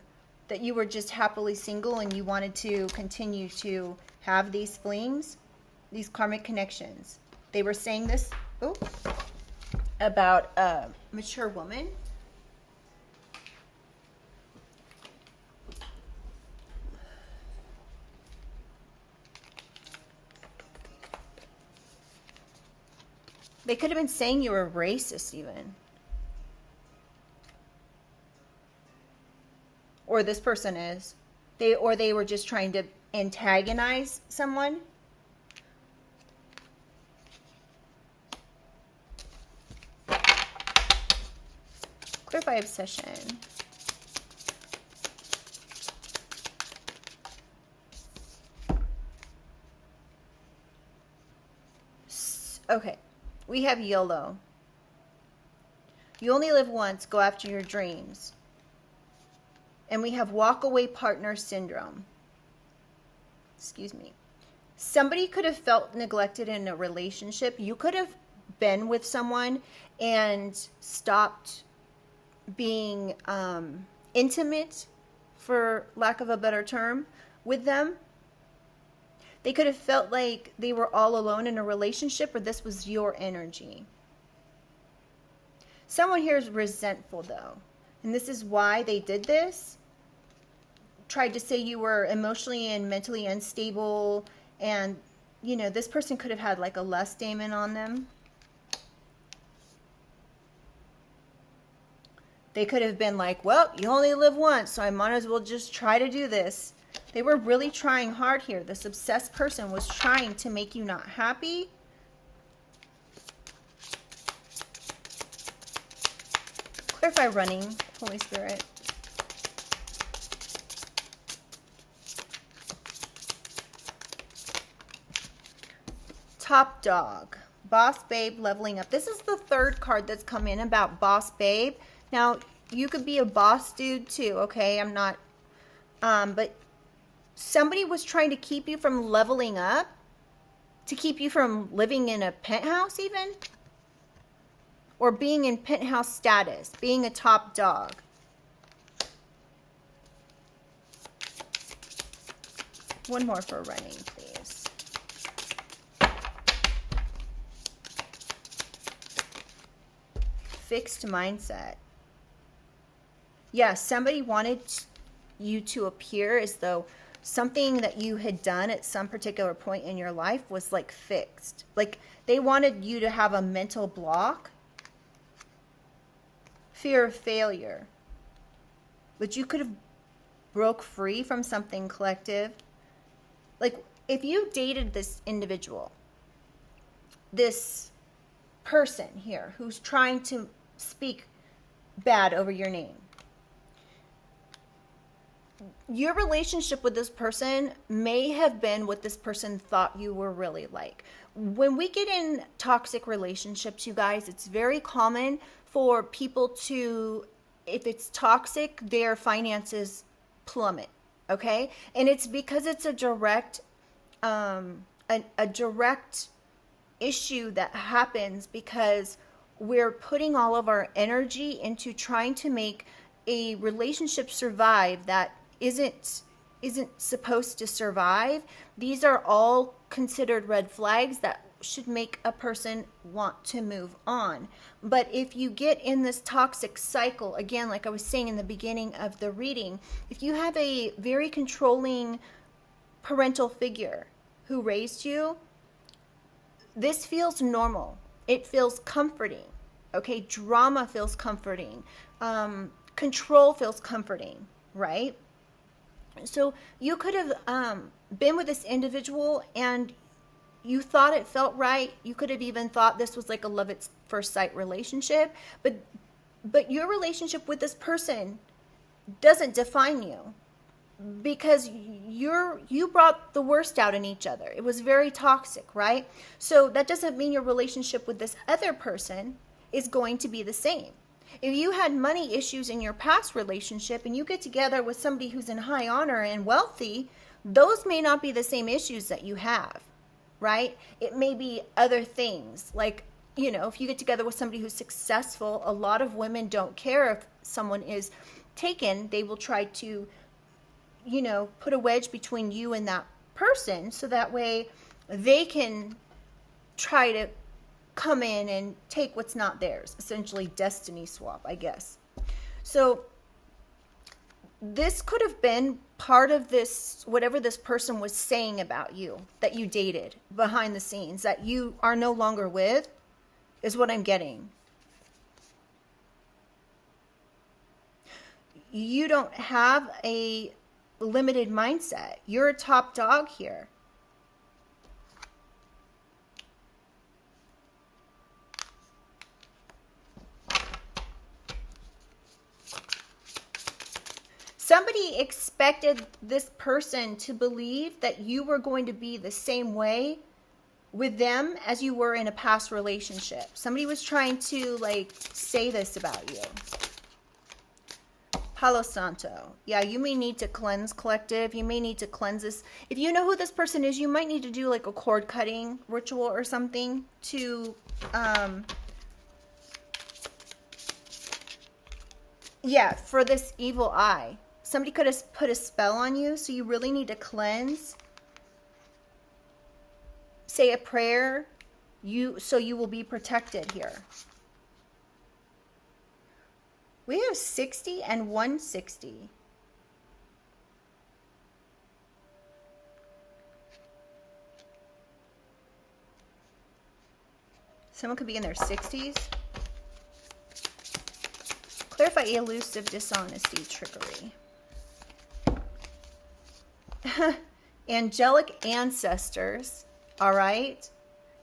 That you were just happily single and you wanted to continue to have these flings, these karmic connections. They were saying this about a mature woman. They could have been saying you were racist even. Or this person is. They were just trying to antagonize someone. Clarify obsession. Okay, we have YOLO. You only live once, go after your dreams. And we have walk-away partner syndrome. Excuse me. Somebody could have felt neglected in a relationship. You could have been with someone and stopped being intimate, for lack of a better term, with them. They could have felt like they were all alone in a relationship, or this was your energy. Someone here is resentful, though. And this is why they did this. Tried to say you were emotionally and mentally unstable, and you know, this person could have had like a lust daemon on them. They could have been like, well, you only live once, so I might as well just try to do this. They were really trying hard here. This obsessed person was trying to make you not happy. Clarify running, Holy Spirit. Top dog. Boss babe leveling up. This is the third card that's come in about boss babe. Now, you could be a boss dude too, okay? I'm not, but somebody was trying to keep you from leveling up, to keep you from living in a penthouse even, or being in penthouse status, being a top dog. One more for running, please. Fixed mindset. Yeah, somebody wanted you to appear as though something that you had done at some particular point in your life was like fixed. Like they wanted you to have a mental block. Fear of failure. But you could have broke free from something collective. Like if you dated this individual, this person here who's trying to speak bad over your name, your relationship with this person may have been what this person thought you were really like. When we get in toxic relationships, you guys, it's very common for people to, if it's toxic, their finances plummet, okay? And it's because it's a direct, a direct issue that happens because we're putting all of our energy into trying to make a relationship survive that isn't supposed to survive. These are all considered red flags that should make a person want to move on. But if you get in this toxic cycle, again, like I was saying in the beginning of the reading, if you have a very controlling parental figure who raised you, this feels normal. It feels comforting. Okay, drama feels comforting. Control feels comforting, right? So you could have been with this individual and you thought it felt right. You could have even thought this was like a love at first sight relationship, but your relationship with this person doesn't define you because you brought the worst out in each other. It was very toxic, right? So that doesn't mean your relationship with this other person is going to be the same. If you had money issues in your past relationship and you get together with somebody who's in high honor and wealthy, those may not be the same issues that you have, right? It may be other things. Like, you know, if you get together with somebody who's successful, a lot of women don't care if someone is taken. They will try to, you know, put a wedge between you and that person so that way they can try to come in and take what's not theirs. Essentially destiny swap, I guess. So this could have been part of this, whatever this person was saying about you that you dated behind the scenes that you are no longer with, is what I'm getting. You don't have a limited mindset. You're a top dog here. Somebody expected this person to believe that you were going to be the same way with them as you were in a past relationship. Somebody was trying to like say this about you. Palo Santo. Yeah, you may need to cleanse, collective. You may need to cleanse this. If you know who this person is, you might need to do like a cord cutting ritual or something to yeah, for this evil eye. Somebody could have put a spell on you, so you really need to cleanse. Say a prayer, so you will be protected here. We have 60 and 160. Someone could be in their 60s. Clarify elusive dishonesty, trickery. Angelic ancestors, all right?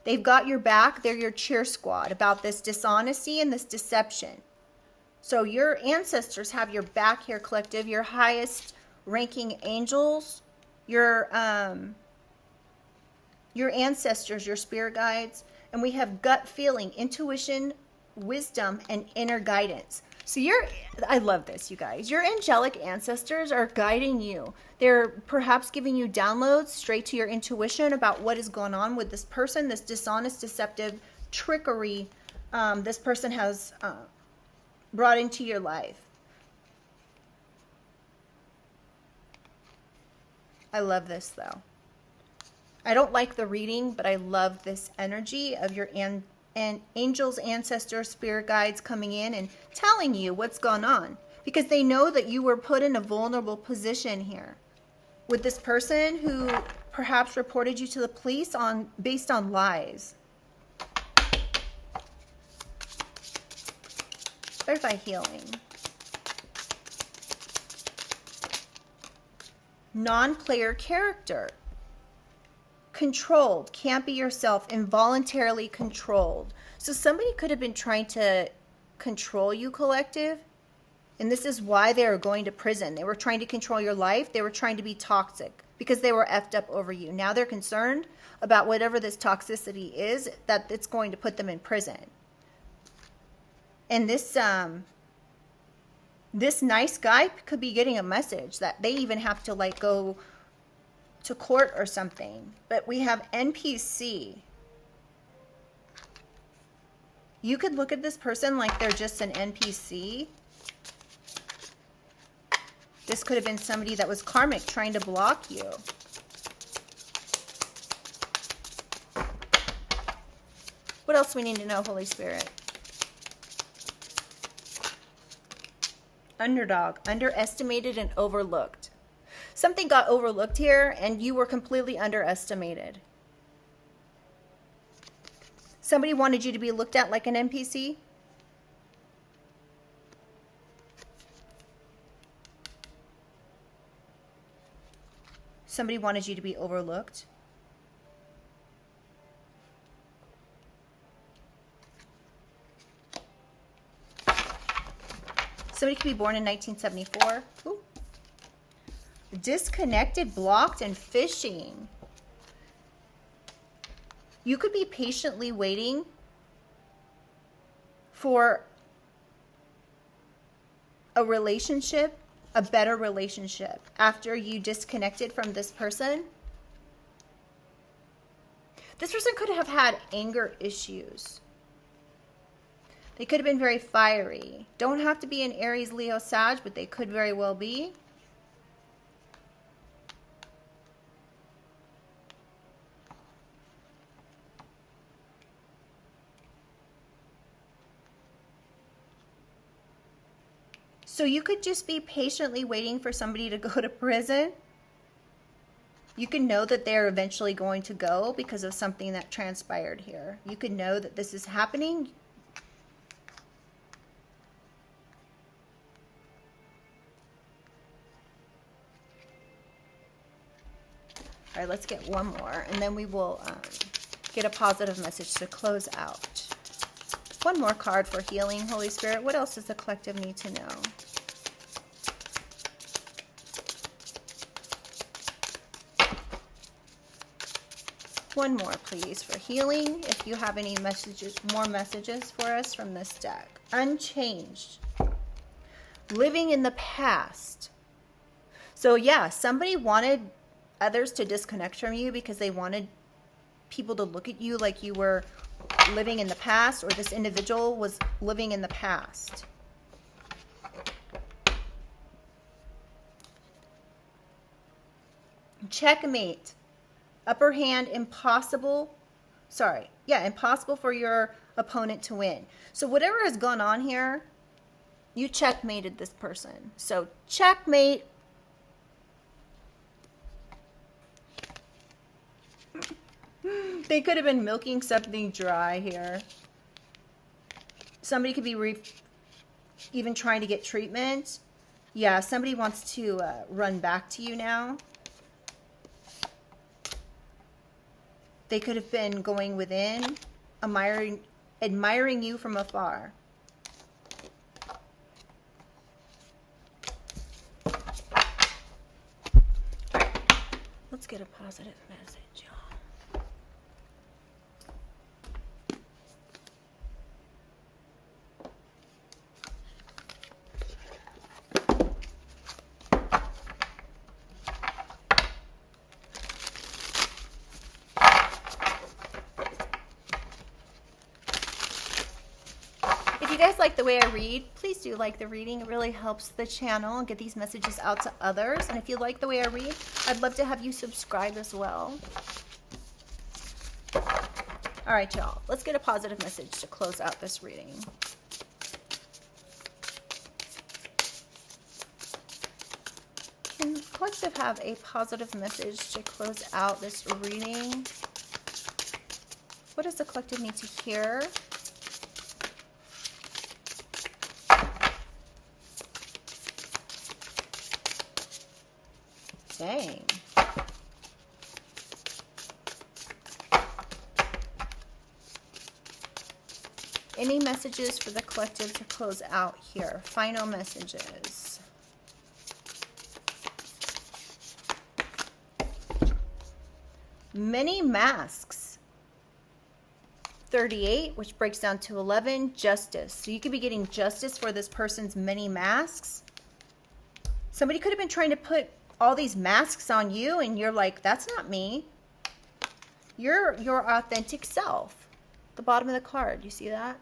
They've got your back. They're your cheer squad about this dishonesty and this deception. So your ancestors have your back here, collective. Your highest ranking angels, your ancestors, your spirit guides. And we have gut feeling, intuition, wisdom, and inner guidance. So I love this, you guys. Your angelic ancestors are guiding you. They're perhaps giving you downloads straight to your intuition about what is going on with this person, this dishonest, deceptive trickery this person has brought into your life. I love this, though. I don't like the reading, but I love this energy of your and angels, ancestors, spirit guides coming in and telling you what's going on, because they know that you were put in a vulnerable position here with this person who perhaps reported you to the police based on lies. Clarify healing. Non-player character. Controlled, can't be yourself, involuntarily controlled. So somebody could have been trying to control you, collective, and this is why they are going to prison. They were trying to control your life. They were trying to be toxic because they were effed up over you. Now they're concerned about whatever this toxicity is, that it's going to put them in prison. And this nice guy could be getting a message that they even have to like go to court or something. But we have NPC. You could look at this person like they're just an NPC. This could have been somebody that was karmic trying to block you. What else we need to know, Holy Spirit? Underdog, underestimated and overlooked. Something got overlooked here and you were completely underestimated. Somebody wanted you to be looked at like an NPC. Somebody wanted you to be overlooked. Somebody could be born in 1974. Ooh. Disconnected, blocked, and fishing. You could be patiently waiting for a relationship, a better relationship, after you disconnected from this person. This person could have had anger issues. They could have been very fiery. Don't have to be an Aries, Leo, Sag, but they could very well be. So you could just be patiently waiting for somebody to go to prison. You can know that they're eventually going to go because of something that transpired here. You could know that this is happening. All right, let's get one more, and then we will get a positive message to close out. One more card for healing, Holy Spirit. What else does the collective need to know? One more, please, for healing. If you have any messages, more messages for us from this deck. Unchanged. Living in the past. So yeah, somebody wanted others to disconnect from you because they wanted people to look at you like you were living in the past, or this individual was living in the past. Checkmate. Upper hand, impossible for your opponent to win. So whatever has gone on here, you checkmated this person. So checkmate. They could have been milking something dry here. Somebody could be even trying to get treatment. Yeah, somebody wants to run back to you now. They could have been going within, admiring you from afar. Let's get a positive message, y'all. If you guys like the way I read, please do like the reading. It really helps the channel and get these messages out to others. And if you like the way I read, I'd love to have you subscribe as well. All right, y'all. Let's get a positive message to close out this reading. Can the collective have a positive message to close out this reading? What does the collective need to hear? Dang. Any messages for the collective to close out here? Final messages. Many masks. 38, which breaks down to 11, justice. So you could be getting justice for this person's many masks. Somebody could have been trying to put all these masks on you and you're like, that's not me. You're your authentic self. The bottom of the card, you see that?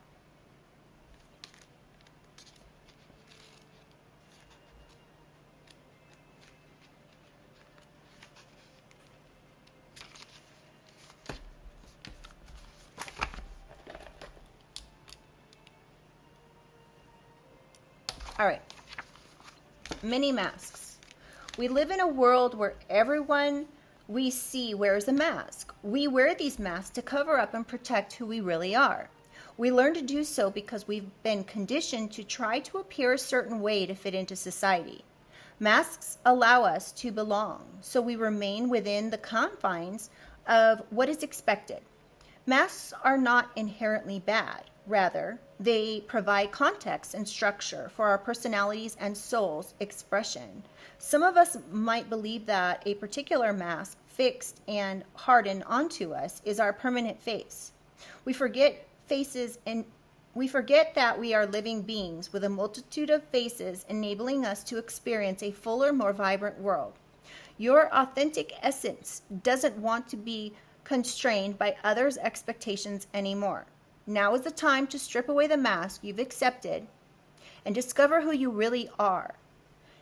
All right. Many masks. We live in a world where everyone we see wears a mask. We wear these masks to cover up and protect who we really are. We learn to do so because we've been conditioned to try to appear a certain way to fit into society. Masks allow us to belong, so we remain within the confines of what is expected. Masks are not inherently bad. Rather, they provide context and structure for our personalities and soul's expression. Some of us might believe that a particular mask fixed and hardened onto us is our permanent face. We forget that we are living beings with a multitude of faces, enabling us to experience a fuller, more vibrant world. Your authentic essence doesn't want to be constrained by others' expectations anymore. Now is the time to strip away the mask you've accepted and discover who you really are.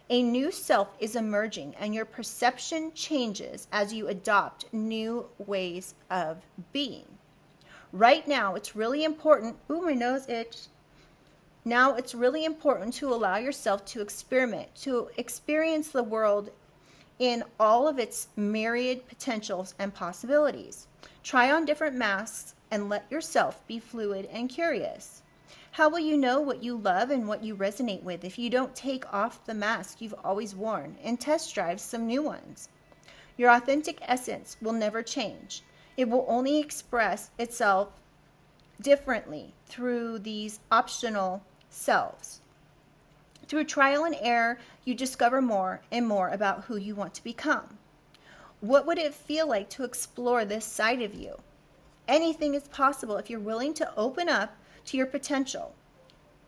A new self is emerging, and your perception changes as you adopt new ways of being. Right now, it's really important. Ooh, my nose itch. Now it's really important to allow yourself to experiment, to experience the world in all of its myriad potentials and possibilities. Try on different masks and let yourself be fluid and curious. How will you know what you love and what you resonate with if you don't take off the mask you've always worn and test drive some new ones? Your authentic essence will never change. It will only express itself differently through these optional selves. Through trial and error, you discover more and more about who you want to become. What would it feel like to explore this side of you? Anything is possible if you're willing to open up to your potential.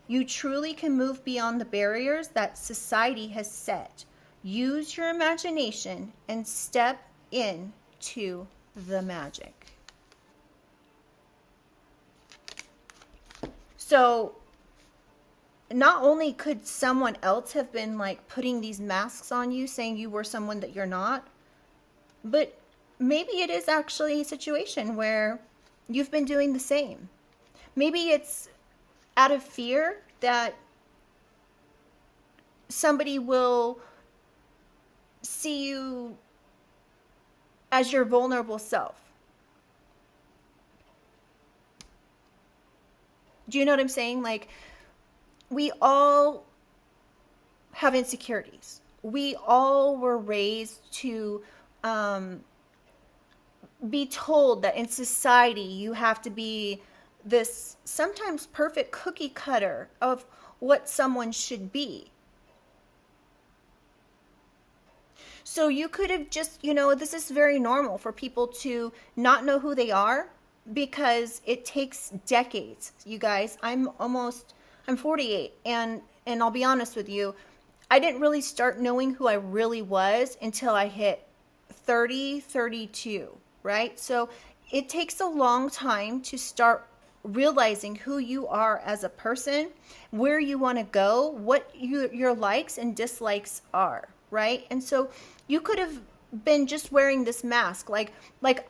You truly can move beyond the barriers that society has set. Use your imagination and step into the magic. So, not only could someone else have been like putting these masks on you, saying you were someone that you're not, but maybe it is actually a situation where you've been doing the same. Maybe it's out of fear that somebody will see you as your vulnerable self. Do you know what I'm saying? Like, we all have insecurities. We all were raised to be told that in society you have to be this sometimes perfect cookie cutter of what someone should be. So you could have just, this is very normal for people to not know who they are because it takes decades, you guys. I'm 48, and I'll be honest with you, I didn't really start knowing who I really was until I hit 30, 32, right? So it takes a long time to start realizing who you are as a person, where you want to go, what your likes and dislikes are, right? And so you could have been just wearing this mask like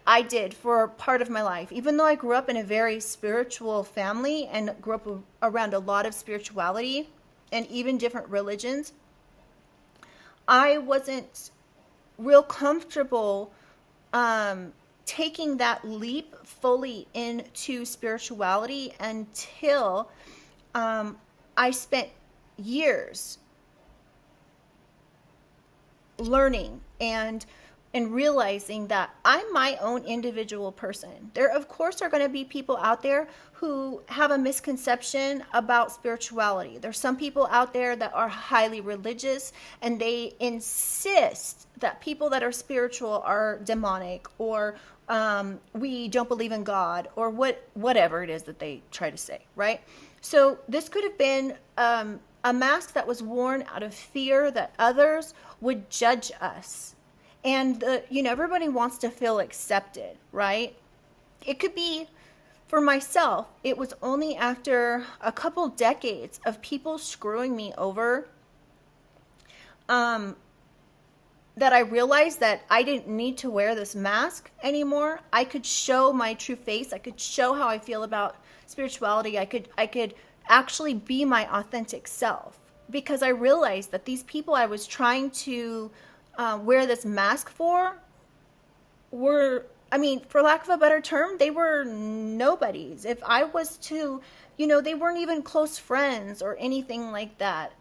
I did for part of my life. Even though I grew up in a very spiritual family and grew up around a lot of spirituality and even different religions, I wasn't real comfortable taking that leap fully into spirituality until I spent years learning and realizing that I'm my own individual person. There, of course, are going to be people out there who have a misconception about spirituality. There's some people out there that are highly religious and they insist that people that are spiritual are demonic, or we don't believe in God, or whatever it is that they try to say, right? So this could have been a mask that was worn out of fear that others would judge us. And, everybody wants to feel accepted, right? It could be, for myself, it was only after a couple decades of people screwing me over that I realized that I didn't need to wear this mask anymore. I could show my true face. I could show how I feel about spirituality. I could actually be my authentic self, because I realized that these people I was trying to wear this mask for were, for lack of a better term, they were nobodies. If I was to, they weren't even close friends or anything like that.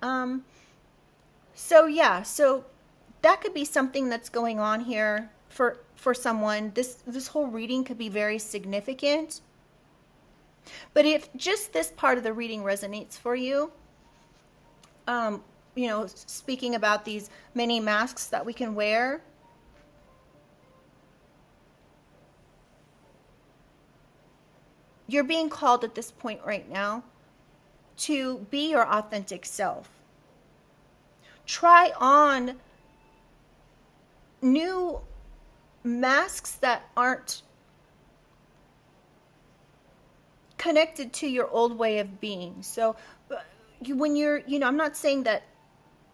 So that could be something that's going on here for someone. This whole reading could be very significant. But if just this part of the reading resonates for you, speaking about these many masks that we can wear, you're being called at this point right now to be your authentic self. Try on new masks that aren't connected to your old way of being. So when you're, I'm not saying that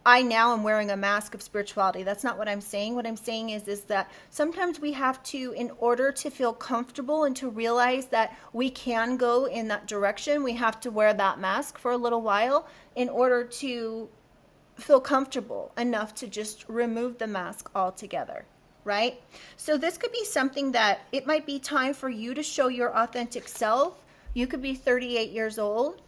I now am wearing a mask of spirituality. That's not what I'm saying. What I'm saying is that sometimes we have to, in order to feel comfortable and to realize that we can go in that direction, we have to wear that mask for a little while in order to feel comfortable enough to just remove the mask altogether, right? So this could be something that it might be time for you to show your authentic self. You could be 38 years old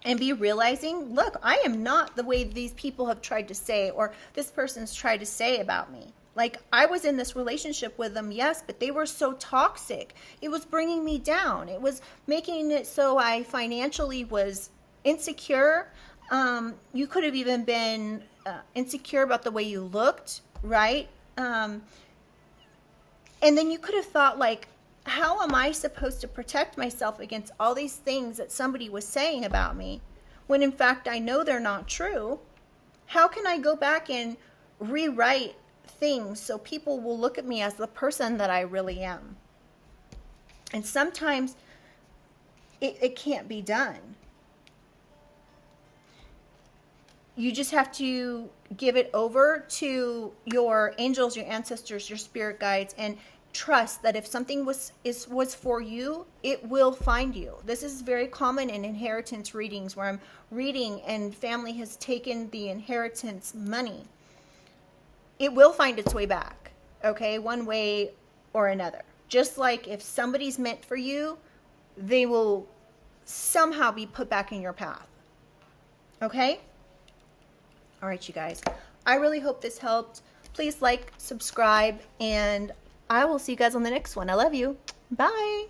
and be realizing, look, I am not the way these people have tried to say, or this person's tried to say about me. Like, I was in this relationship with them, yes, but they were so toxic. It was bringing me down. It was making it so I financially was insecure. You could have even been insecure about the way you looked, right? And then you could have thought, like, how am I supposed to protect myself against all these things that somebody was saying about me when in fact I know they're not true? How can I go back and rewrite things so people will look at me as the person that I really am? And sometimes it can't be done. You just have to give it over to your angels, your ancestors, your spirit guides, and trust that if something was for you, it will find you. This is very common in inheritance readings, where I'm reading and family has taken the inheritance money. It will find its way back, okay, one way or another. Just like if somebody's meant for you, they will somehow be put back in your path. Okay? All right, you guys. I really hope this helped. Please like, subscribe, and I will see you guys on the next one. I love you. Bye.